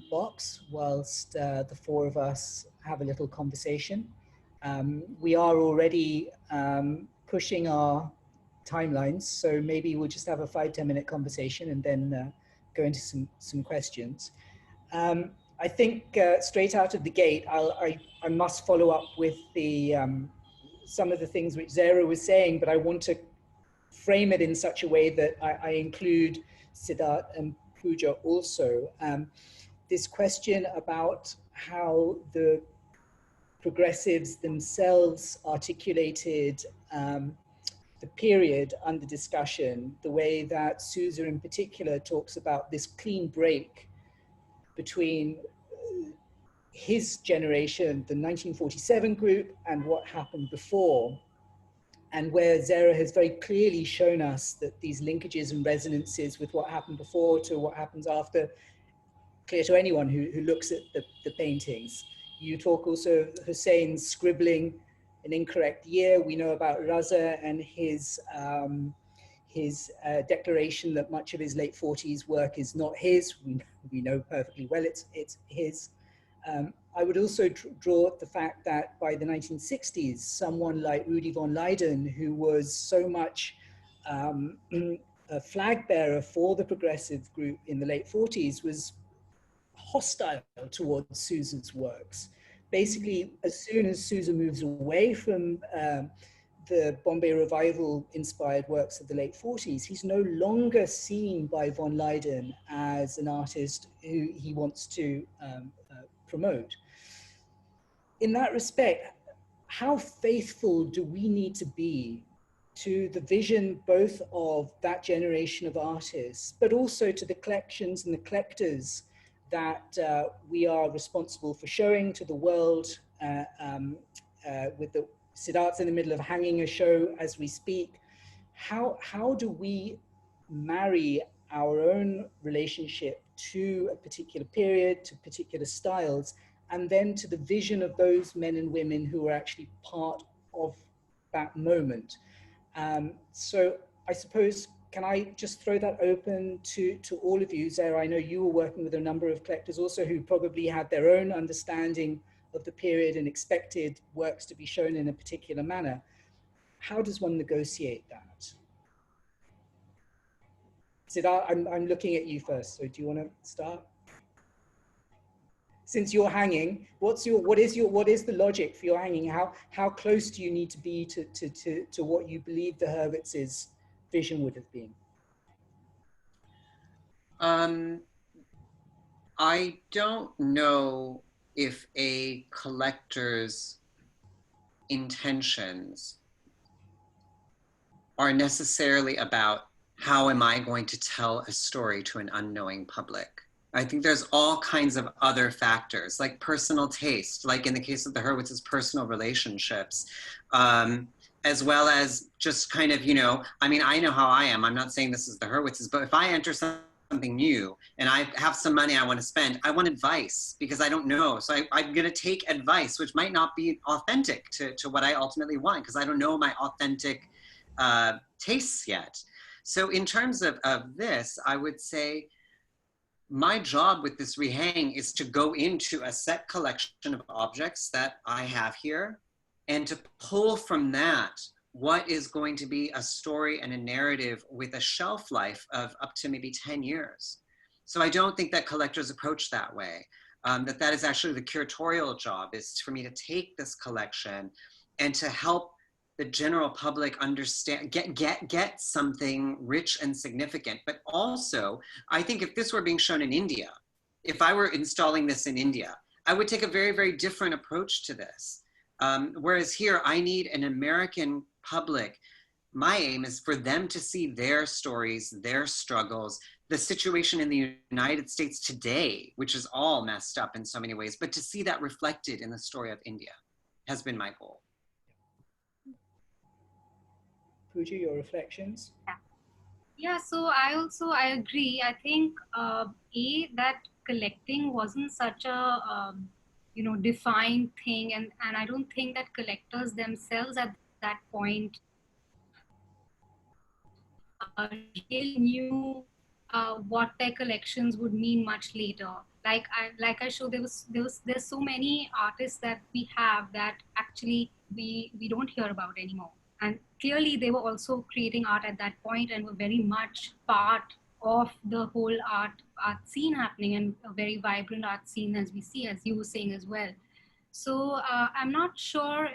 box whilst the four of us have a little conversation. We are already pushing our timelines, so maybe we'll just have a 5-10 minute conversation and then go into some questions. I think straight out of the gate, I must follow up with the some of the things which Zehra was saying, but I want to frame it in such a way that I include Siddharth and Puja also. This question about how the progressives themselves articulated the period under discussion, the way that Sousa in particular talks about this clean break between his generation, the 1947 group, and what happened before, and where Zehra has very clearly shown us that these linkages and resonances with what happened before to what happens after, clear to anyone who looks at the paintings. You talk also of Hussein scribbling an incorrect year. We know about Raza and his declaration that much of his late 40s work is not his. We know perfectly well it's his. I would also draw the fact that by the 1960s, someone like Rudy von Leyden, who was so much a flag bearer for the progressive group in the late 40s, was hostile towards Sousa's works. Basically, as soon as Sousa moves away from the Bombay Revival inspired works of the late 40s, he's no longer seen by von Leyden as an artist who he wants to promote. In that respect, how faithful do we need to be to the vision both of that generation of artists, but also to the collections and the collectors that we are responsible for showing to the world, with the Siddharth's in the middle of hanging a show as we speak. How do we marry our own relationship to a particular period, to particular styles, and then to the vision of those men and women who were actually part of that moment. So I suppose, can I just throw that open to all of you? Zehra, I know you were working with a number of collectors also who probably had their own understanding of the period and expected works to be shown in a particular manner. How does one negotiate that? Siddhartha, I'm looking at you first, so do you want to start? Since you're hanging, what is the logic for your hanging? How close do you need to be to what you believe the Hurwitz's vision would have been? I don't know if a collector's intentions are necessarily about how am I going to tell a story to an unknowing public. I think there's all kinds of other factors, like personal taste, like in the case of the Hurwitz's, personal relationships, as well as just kind of, you know, I mean, I know how I am. I'm not saying this is the Hurwitz's, but if I enter something new and I have some money I want to spend, I want advice because I don't know. So I'm going to take advice, which might not be authentic to what I ultimately want because I don't know my authentic tastes yet. So in terms of this, I would say my job with this rehang is to go into a set collection of objects that I have here and to pull from that what is going to be a story and a narrative with a shelf life of up to maybe 10 years. So I don't think that collectors approach that way. That is actually the curatorial job, is for me to take this collection and to help the general public understand, get something rich and significant. But also, I think if this were being shown in India, if I were installing this in India, I would take a very, very different approach to this. Whereas here, I need an American public. My aim is for them to see their stories, their struggles, the situation in the United States today, which is all messed up in so many ways, but to see that reflected in the story of India has been my goal. Puja, your reflections? Yeah, so I agree. I think that collecting wasn't such a defined thing, and I don't think that collectors themselves at that point really knew what their collections would mean much later. Like I showed, there's so many artists that we have that actually we don't hear about anymore. And clearly they were also creating art at that point and were very much part of the whole art scene happening, and a very vibrant art scene, as we see, as you were saying as well. So I'm not sure,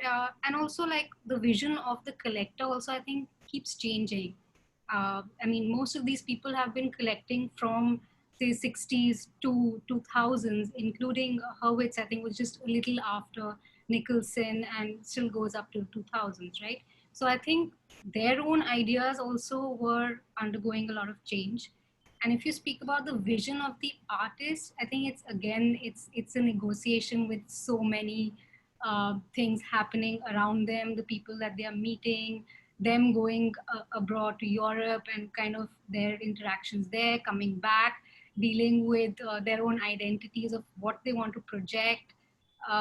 and also like the vision of the collector also I think keeps changing. I mean, most of these people have been collecting from say 60s to 2000s, including Hurwitz, I think was just a little after Nicholson and still goes up to 2000s, right? So I think their own ideas also were undergoing a lot of change. And if you speak about the vision of the artist, I think it's again, it's a negotiation with so many things happening around them, the people that they are meeting, them going abroad to Europe and kind of their interactions there, coming back, dealing with their own identities of what they want to project,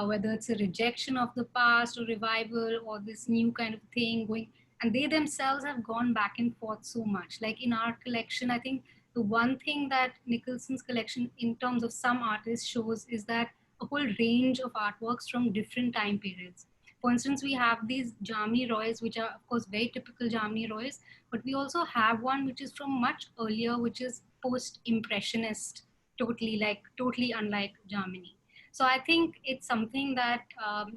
whether it's a rejection of the past or revival or this new kind of thing going. And they themselves have gone back and forth so much. Like in our collection, I think the one thing that Nicholson's collection in terms of some artists shows is that a whole range of artworks from different time periods. For instance, we have these Jamni Roys, which are of course very typical Jamni Roys, but we also have one which is from much earlier, which is post-impressionist, totally unlike Jamni. So I think it's something that,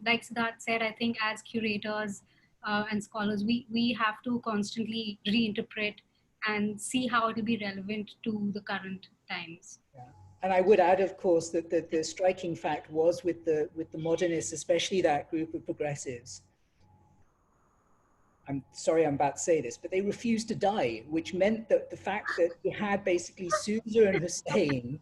like Siddharth said, I think as curators and scholars, we have to constantly reinterpret and see how it will be relevant to the current times. Yeah. And I would add, of course, that the striking fact was with the modernists, especially that group of progressives. I'm sorry I'm about to say this, but they refused to die, which meant that the fact that you had basically Sousa and Hussein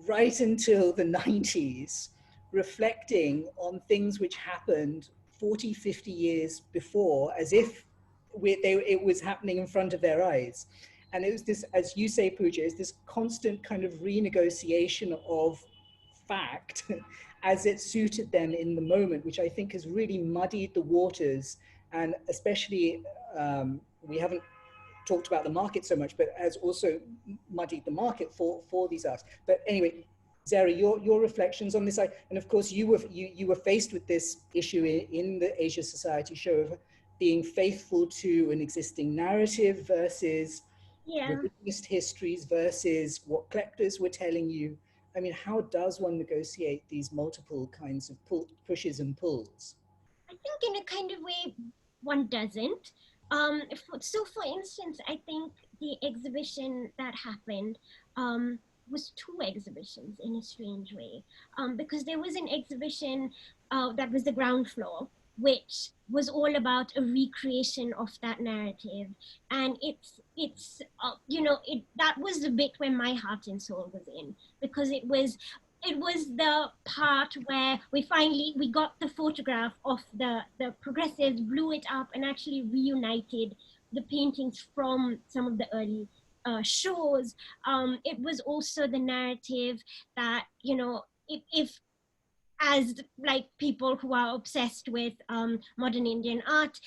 right until the 90s reflecting on things which happened 40, 50 years before, as if it was happening in front of their eyes. And it was this, as you say, Puja, is this constant kind of renegotiation of fact as it suited them in the moment, which I think has really muddied the waters. And especially, we haven't talked about the market so much, but has also muddied the market for these arts. But anyway, Zehra, your reflections on this, and of course you were faced with this issue in the Asia Society show of being faithful to an existing narrative versus revisionist histories versus what collectors were telling you. I mean, how does one negotiate these multiple kinds of pushes and pulls? I think in a kind of way, one doesn't. So, for instance, I think the exhibition that happened was two exhibitions in a strange way, because there was an exhibition that was the ground floor, which was all about a recreation of that narrative, and it's that was the bit where my heart and soul was in, because it was the part where we got the photograph of the progressives, blew it up, and actually reunited the paintings from some of the early shows. It was also the narrative that, if as like people who are obsessed with modern Indian art,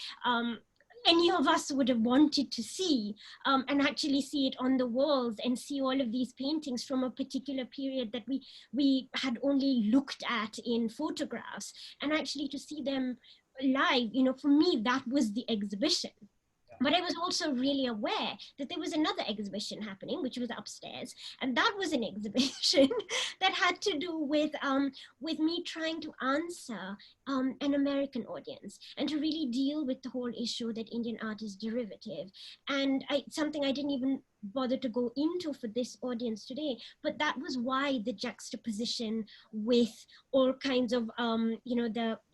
any of us would have wanted to see, and actually see it on the walls and see all of these paintings from a particular period that we had only looked at in photographs, and actually to see them live. For me, that was the exhibition. But I was also really aware that there was another exhibition happening, which was upstairs, and that was an exhibition that had to do with me trying to answer an American audience, and to really deal with the whole issue that Indian art is derivative. And something I didn't even bother to go into for this audience today, but that was why the juxtaposition with all kinds of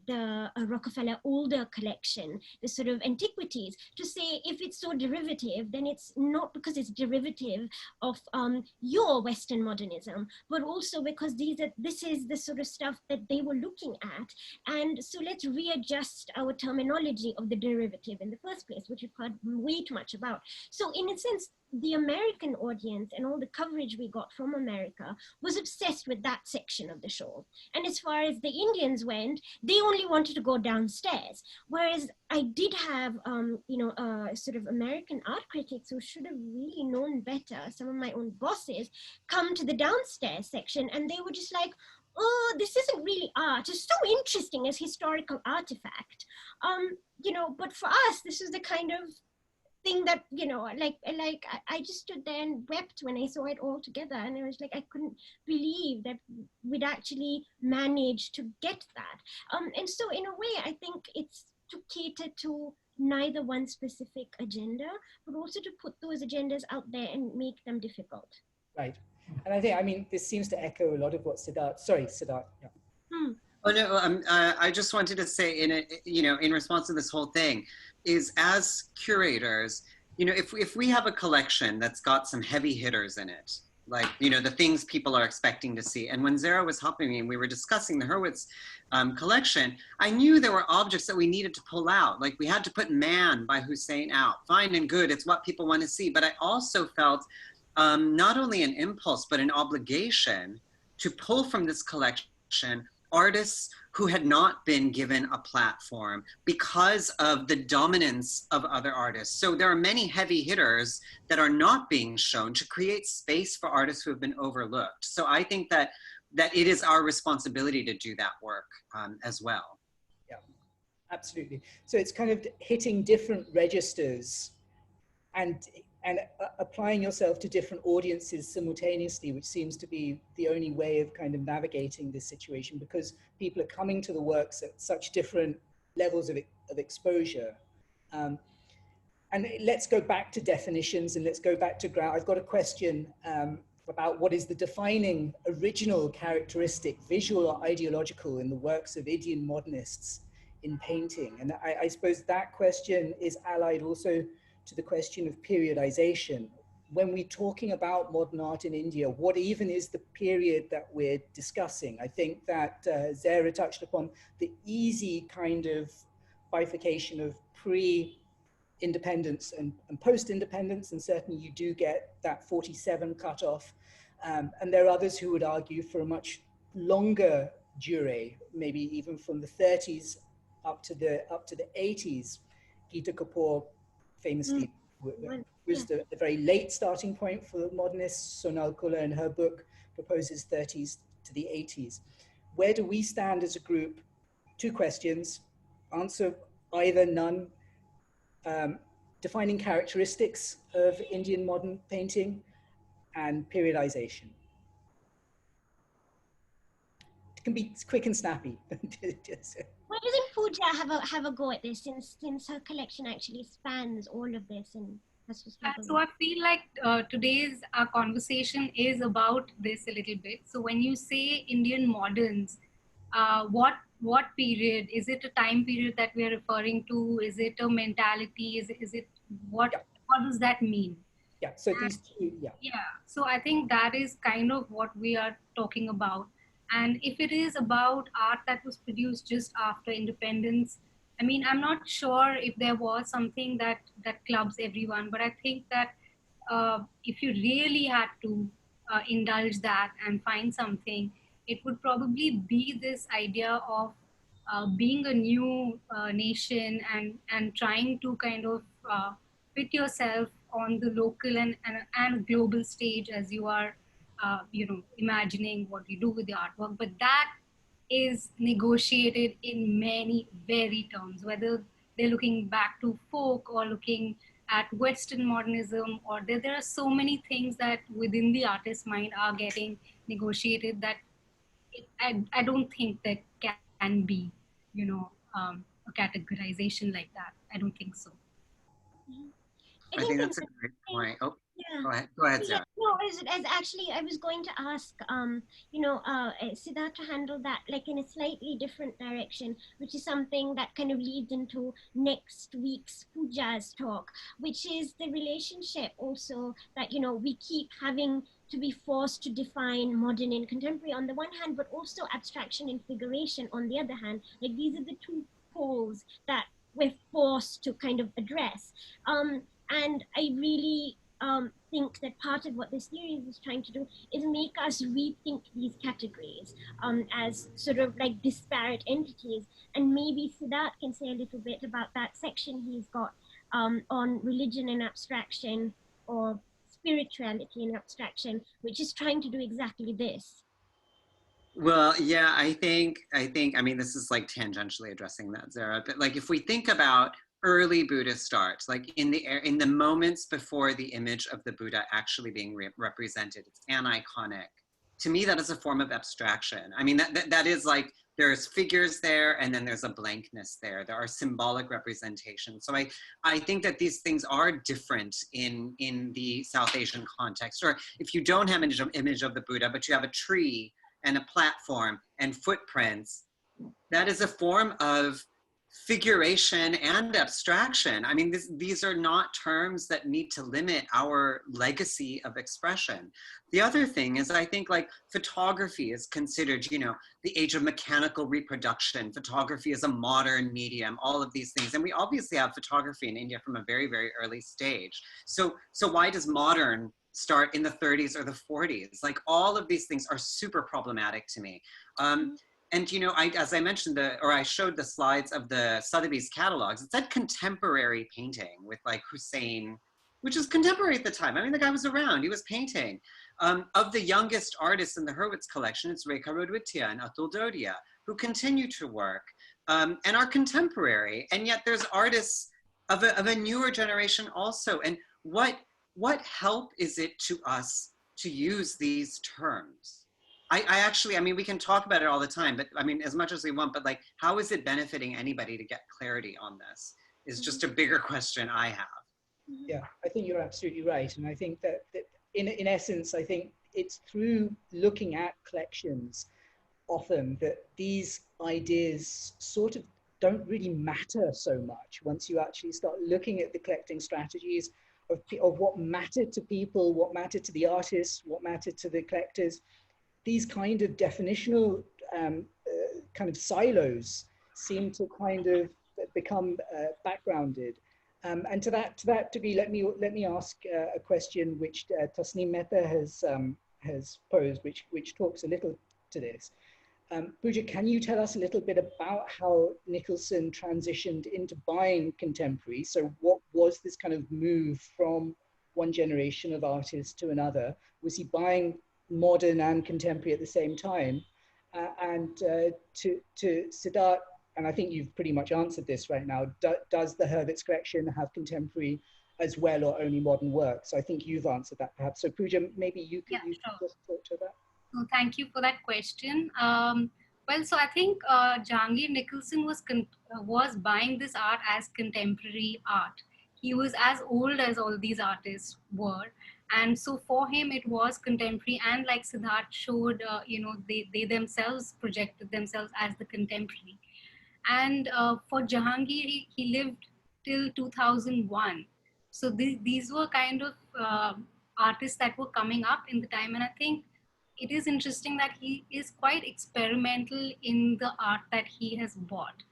the Rockefeller older collection, the sort of antiquities, to say if it's so derivative, then it's not because it's derivative of your Western modernism, but also because this is the sort of stuff that they were looking at. And so let's readjust our terminology of the derivative in the first place, which we've heard way too much about. So in a sense, the American audience and all the coverage we got from America was obsessed with that section of the show. And as far as the Indians went, they only wanted to go downstairs. Whereas I did have, sort of American art critics who should have really known better, some of my own bosses, come to the downstairs section, and they were just like, oh, this isn't really art. It's so interesting as historical artifact. But for us, this is the kind of thing that, I just stood there and wept when I saw it all together, and I was like, I couldn't believe that we'd actually managed to get that. And so in a way, I think it's to cater to neither one specific agenda, but also to put those agendas out there and make them difficult. Right. And I mean, this seems to echo a lot of what Siddhartha. Yeah. Oh no, I just wanted to say, in response to this whole thing, is as curators, if we have a collection that's got some heavy hitters in it, like, the things people are expecting to see. And when Zehra was helping me and we were discussing the Hurwitz collection, I knew there were objects that we needed to pull out. Like, we had to put Man by Hussein out. Fine and good, it's what people want to see. But I also felt not only an impulse, but an obligation to pull from this collection artists who had not been given a platform because of the dominance of other artists. So there are many heavy hitters that are not being shown to create space for artists who have been overlooked. So I think that it is our responsibility to do that work as well. Yeah, absolutely. So it's kind of hitting different registers and applying yourself to different audiences simultaneously, which seems to be the only way of kind of navigating this situation, because people are coming to the works at such different levels of exposure. And let's go back to definitions, and let's go back to ground. I've got a question about what is the defining original characteristic, visual or ideological, in the works of Indian modernists in painting. And I suppose that question is allied also to the question of periodization. When we're talking about modern art in India, what even is the period that we're discussing? I think that Zehra touched upon the easy kind of bifurcation of pre independence and post-independence, and certainly you do get that 47 cutoff. And there are others who would argue for a much longer durée, maybe even from the 30s up to the 80s. Gita Kapoor famously was the very late starting point for modernists. Sonal Kula in her book proposes 30s to the 80s. Where do we stand as a group? Two questions. Answer either, none. Defining characteristics of Indian modern painting and periodization. It can be quick and snappy. Why doesn't Puja have a go at this, since her collection actually spans all of this and has to struggle? So I feel like today's conversation is about this a little bit. So when you say Indian moderns, what period? Is it a time period that we are referring to? Is it a mentality? Is it what? Yeah. What does that mean? Yeah. So these two. Yeah. Yeah. So I think that is kind of what we are talking about. And if it is about art that was produced just after independence, I mean, I'm not sure if there was something that clubs everyone, but I think that if you really had to indulge that and find something, it would probably be this idea of being a new nation and trying to kind of fit yourself on the local and global stage as you are, imagining what you do with the artwork. But that is negotiated in many very terms, whether they're looking back to folk or looking at Western modernism, or there are so many things that within the artist's mind are getting negotiated that I don't think there can be, a categorization like that. I don't think so. I think that's a great point. Oh, yeah. Go ahead, Zehra. No, as actually, I was going to ask, Siddhartha handled that like in a slightly different direction, which is something that kind of leads into next week's Puja's talk, which is the relationship also that, we keep having to be forced to define modern and contemporary on the one hand, but also abstraction and figuration on the other hand. Like, these are the two poles that we're forced to kind of address. And I really think that part of what this series is trying to do is make us rethink these categories as sort of like disparate entities. And maybe Siddharth can say a little bit about that section he's got on religion and abstraction, or spirituality and abstraction, which is trying to do exactly this. Well, yeah, I think, I mean, this is like tangentially addressing that, Zehra, but like if we think about early Buddhist art, like in the moments before the image of the Buddha actually being represented, it's aniconic. To me, that is a form of abstraction. I mean, that is like, there's figures there and then there's a blankness there. There are symbolic representations. So I think that these things are different in the South Asian context. Or if you don't have an image of the Buddha, but you have a tree and a platform and footprints, that is a form of figuration and abstraction. I mean, these are not terms that need to limit our legacy of expression. The other thing is, I think like photography is considered, the age of mechanical reproduction. Photography is a modern medium, all of these things. And we obviously have photography in India from a very, very early stage. So why does modern start in the 30s or the 40s? Like, all of these things are super problematic to me. And as I mentioned, I showed the slides of the Sotheby's catalogs. It said contemporary painting with like Hussein, which is contemporary at the time. I mean, the guy was around, he was painting. Of the youngest artists in the Hurwitz collection, it's Rekha Rodwitya and Atul Dodia, who continue to work and are contemporary. And yet there's artists of a newer generation also. And what help is it to us to use these terms? I mean, we can talk about it all the time, but I mean, as much as we want, but like, how is it benefiting anybody to get clarity on this is just a bigger question I have. Yeah, I think you're absolutely right. And I think that in essence, I think it's through looking at collections often that these ideas sort of don't really matter so much once you actually start looking at the collecting strategies of what mattered to people, what mattered to the artists, what mattered to the collectors. These kind of definitional kind of silos seem to kind of become backgrounded. And to that degree, let me ask a question which Tasneem Mehta has posed, which talks a little to this. Puja, can you tell us a little bit about how Nicholson transitioned into buying contemporary? So what was this kind of move from one generation of artists to another? Was he buying modern and contemporary at the same time? To Siddharth, and I think you've pretty much answered this right now, does the Hurwitz collection have contemporary as well or only modern works? I think you've answered that perhaps. So Puja, maybe you could just talk to that. So thank you for that question. Well, so I think Jehangir Nicholson was buying this art as contemporary art. He was as old as all these artists were, and so for him it was contemporary. And like Siddharth showed, they themselves projected themselves as the contemporary. And for Jehangir, he lived till 2001. So these were kind of artists that were coming up in the time, and I think it is interesting that he is quite experimental in the art that he has bought.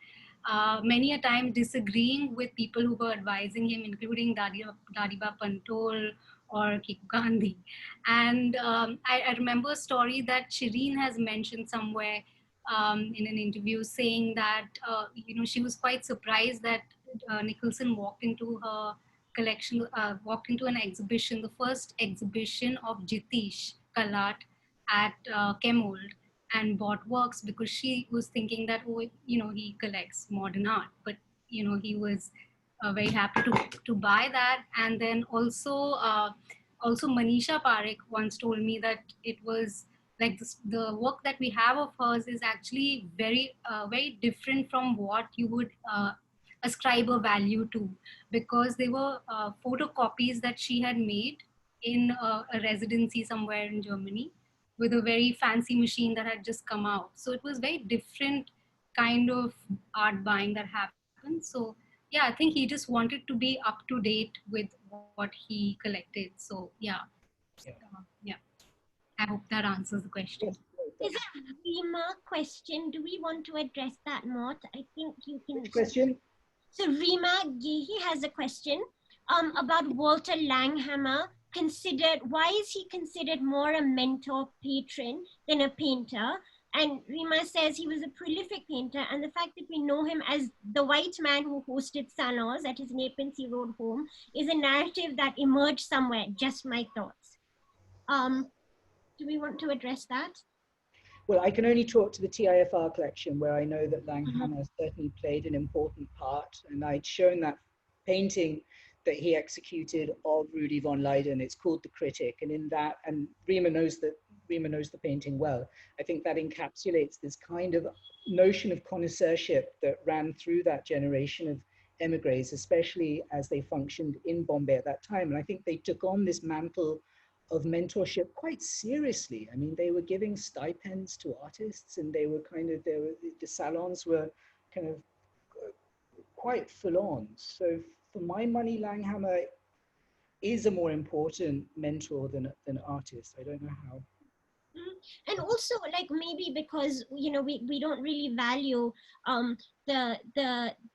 Many a time disagreeing with people who were advising him, including Dadiba Pantol or Kiku Gandhi. And I remember a story that Shireen has mentioned somewhere in an interview, saying that she was quite surprised that Nicholson walked into her collection, walked into an exhibition, the first exhibition of Jitish Kalat at Chemold, and bought works, because she was thinking that, oh, he collects modern art, but he was very happy to buy that. And then also Manisha Parekh once told me that it was like the work that we have of hers is actually very different from what you would ascribe a value to, because they were photocopies that she had made in a residency somewhere in Germany with a very fancy machine that had just come out. So it was very different kind of art buying that happened. So yeah, I think he just wanted to be up to date with what he collected. So yeah. I hope that answers the question. Yes, Is a Rima question? Do we want to address that, Mort? I think you can. which question? So Rima Gehi has a question about Walter Langhammer. Why is he considered more a mentor patron than a painter? And Rima says he was a prolific painter, and the fact that we know him as the white man who hosted Sandals at his Nepenthe Road home is a narrative that emerged somewhere. Just my thoughts. Do we want to address that? Well, I can only talk to the TIFR collection, where I know that Langhammer certainly played an important part, and I'd shown that painting that he executed of Rudy von Leyden. It's called The Critic, and in that, and Rima knows the painting well. I think that encapsulates this kind of notion of connoisseurship that ran through that generation of emigres, especially as they functioned in Bombay at that time. And I think they took on this mantle of mentorship quite seriously. I mean, they were giving stipends to artists, and they were the salons were kind of quite full on. So for my money, Langhammer is a more important mentor than an artist. I don't know how. And also, like, maybe because we don't really value the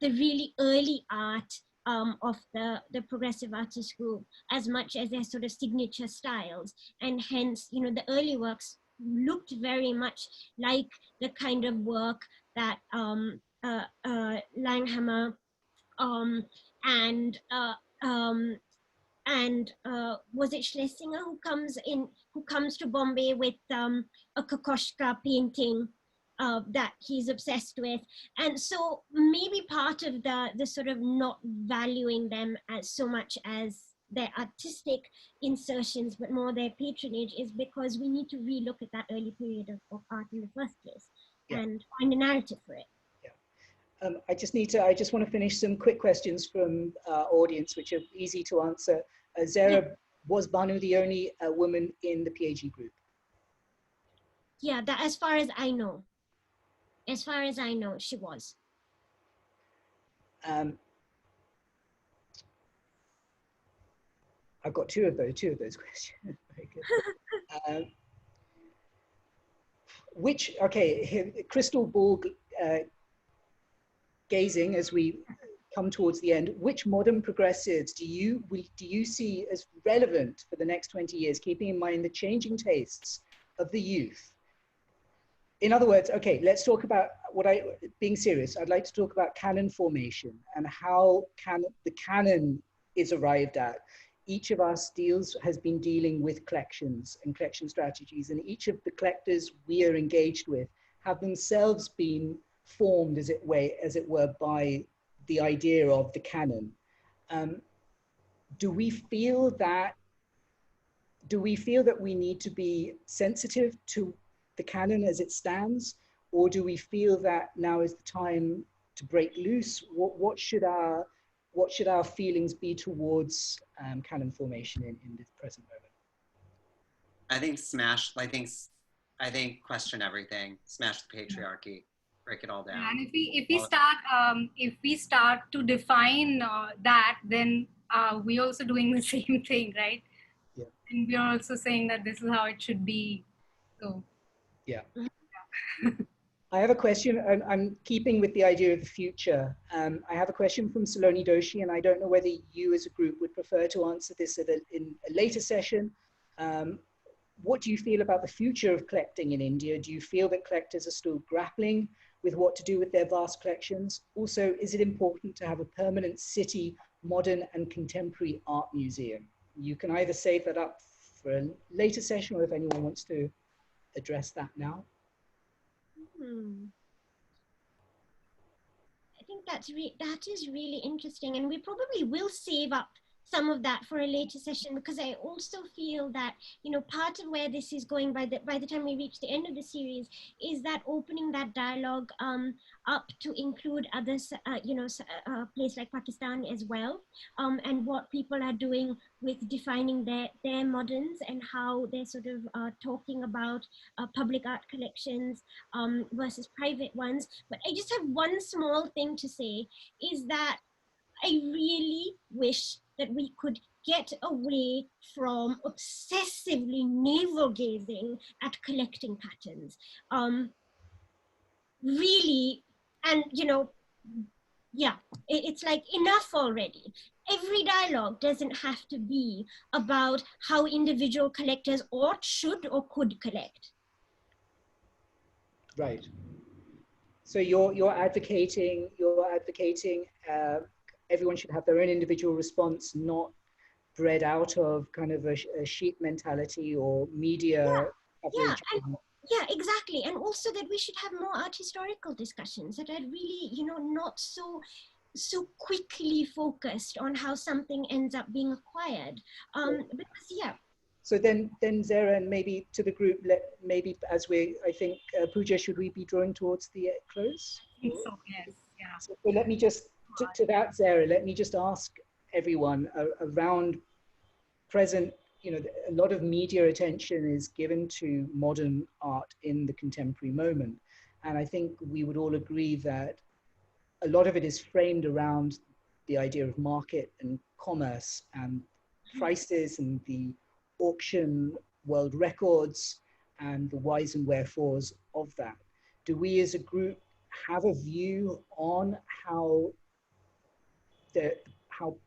really early art of the progressive artist group as much as their sort of signature styles, and hence the early works looked very much like the kind of work that Langhammer and was it Schlesinger who comes to Bombay with a Kokoschka painting that he's obsessed with. And so maybe part of the sort of not valuing them as so much as their artistic insertions, but more their patronage, is because we need to relook at that early period of art in the first place and find a narrative for it. I just want to finish some quick questions from our audience, which are easy to answer. Zehra, was Banu the only woman in the PAG group? Yeah, that as far as I know. As far as I know, she was. I've got two of those questions. Very good. Crystal ball gazing, as we come towards the end, which modern progressives do you see as relevant for the next 20 years, keeping in mind the changing tastes of the youth? In other words, okay, let's talk about being serious, I'd like to talk about canon formation and how the canon is arrived at. Each of us has been dealing with collections and collection strategies, and each of the collectors we are engaged with have themselves been formed, as it were, by the idea of the canon. Do we feel that we need to be sensitive to the canon as it stands, or do we feel that now is the time to break loose? What should our feelings be towards canon formation in this present moment? I think I think question everything, smash the patriarchy, break it all down. Yeah, and if we start to define that, then we're also doing the same thing, right? Yeah. And we're also saying that this is how it should be. So. Yeah. I have a question. I'm keeping with the idea of the future. I have a question from Saloni Doshi, and I don't know whether you as a group would prefer to answer this in a later session. What do you feel about the future of collecting in India? Do you feel that collectors are still grappling with what to do with their vast collections? Also, is it important to have a permanent city, modern and contemporary art museum? You can either save that up for a later session, or if anyone wants to address that now. I think that is really interesting, and we probably will save up some of that for a later session, because I also feel that, you know, part of where this is going by the time we reach the end of the series is that opening that dialogue up to include others, place like Pakistan as well, and what people are doing with defining their moderns and how they're sort of talking about public art collections versus private ones. But I just have one small thing to say, is that I really wish that we could get away from obsessively navel gazing at collecting patterns. Really, and it's like enough already. Every dialogue doesn't have to be about how individual collectors ought, should, or could collect. Right. So you're advocating everyone should have their own individual response, not bred out of kind of a sheep mentality or media coverage. Yeah, exactly. And also that we should have more art historical discussions that are really, not so quickly focused on how something ends up being acquired. Because So then Zehra, and maybe to the group, I think, Puja, should we be drawing towards the close? I think so, yes, yeah. So let me just, to that, Zehra, let me just ask everyone around present, a lot of media attention is given to modern art in the contemporary moment. And I think we would all agree that a lot of it is framed around the idea of market and commerce and prices and the auction world records and the whys and wherefores of that. Do we as a group have a view on how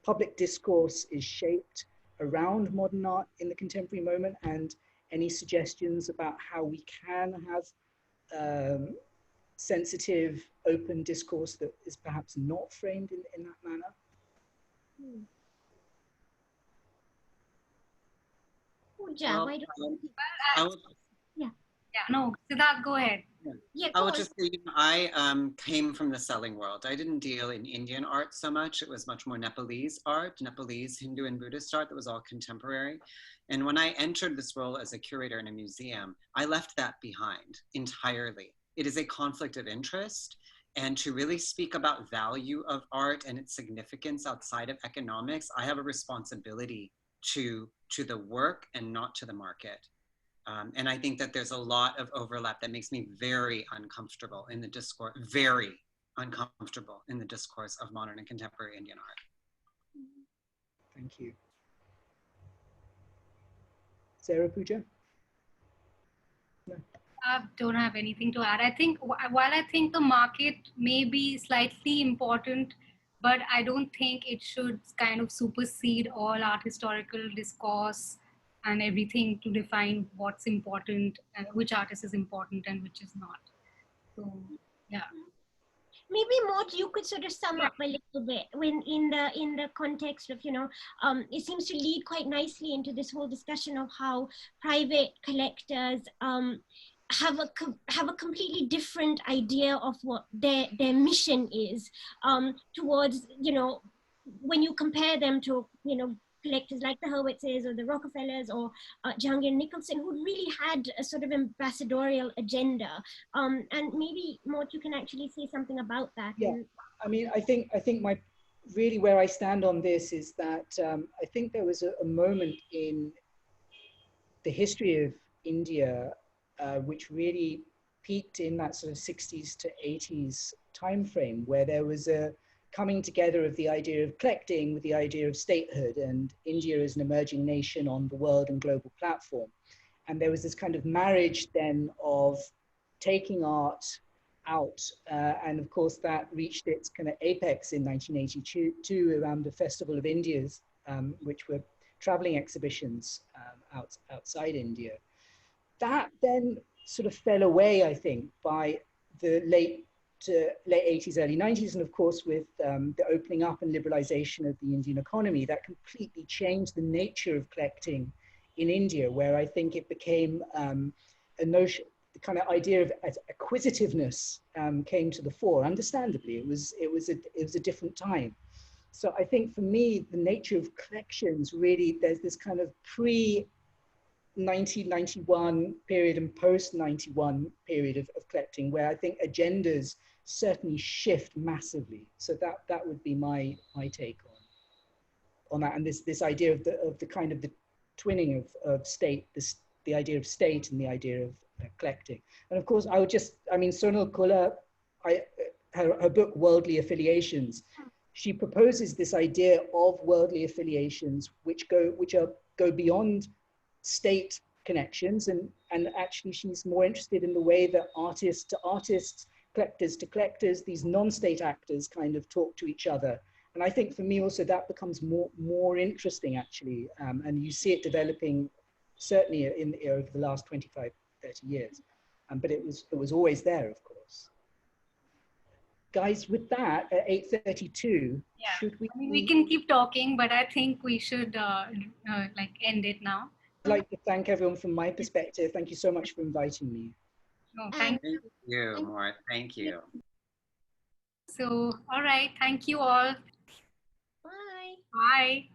public discourse is shaped around modern art in the contemporary moment, and any suggestions about how we can have sensitive, open discourse that is perhaps not framed in that manner? Puja, why don't you? No, Siddharth, go ahead. Yeah, I would just say, I came from the selling world. I didn't deal in Indian art so much. It was much more Nepalese art, Nepalese, Hindu, and Buddhist art that was all contemporary. And when I entered this role as a curator in a museum, I left that behind entirely. It is a conflict of interest. And to really speak about value of art and its significance outside of economics, I have a responsibility to the work and not to the market. And I think that there's a lot of overlap that makes me very uncomfortable in the discourse, of modern and contemporary Indian art. Thank you. Zehra, Puja? No. I don't have anything to add. I think while I think the market may be slightly important but I don't think it should kind of supersede all art historical discourse and everything to define what's important, which artist is important and which is not. So, yeah. Maybe Mort, you could sort of sum up a little bit when in the context of, you know, it seems to lead quite nicely into this whole discussion of how private collectors have a completely different idea of what their mission is, towards, you know, when you compare them to, you know, collectors like the Hurwitzes or the Rockefellers or Jehangir Nicholson, who really had a sort of ambassadorial agenda. And maybe Mort, you can actually say something about that. Yeah, I mean, I think my really where I stand on this is that I think there was a moment in the history of India which really peaked in that sort of 60s to 80s timeframe, where there was a coming together of the idea of collecting with the idea of statehood and India as an emerging nation on the world and global platform. And there was this kind of marriage then of taking art out. And of course, that reached its kind of apex in 1982 around the Festival of India's, which were traveling exhibitions outside India. That then sort of fell away, I think, by the late 80s, early 90s, and of course with the opening up and liberalization of the Indian economy, that completely changed the nature of collecting in India, where I think it became a notion, the kind of idea of acquisitiveness came to the fore. Understandably, it was a different time. So I think for me, the nature of collections really, there's this kind of pre 1991 period and post 91 period of collecting, where I think agendas certainly shift massively. So that would be my take on that, and this idea of the kind of the twinning of state, the idea of state and the idea of collecting. And of course, I would just, I mean, Sonal Kula, her book Worldly Affiliations, she proposes this idea of worldly affiliations which go beyond state connections, and actually she's more interested in the way that artists to artists, collectors to collectors, these non-state actors kind of talk to each other. And I think for me also that becomes more interesting actually, and you see it developing certainly over the last 25, 30 years. But it was always there, of course. Guys, with that, at 8:32, yeah. should we? I mean, we can keep talking, but I think we should like end it now. I'd like to thank everyone from my perspective. Thank you so much for inviting me. No, thank Thank you, Mort. Thank you. So, all right. Thank you all. Bye. Bye.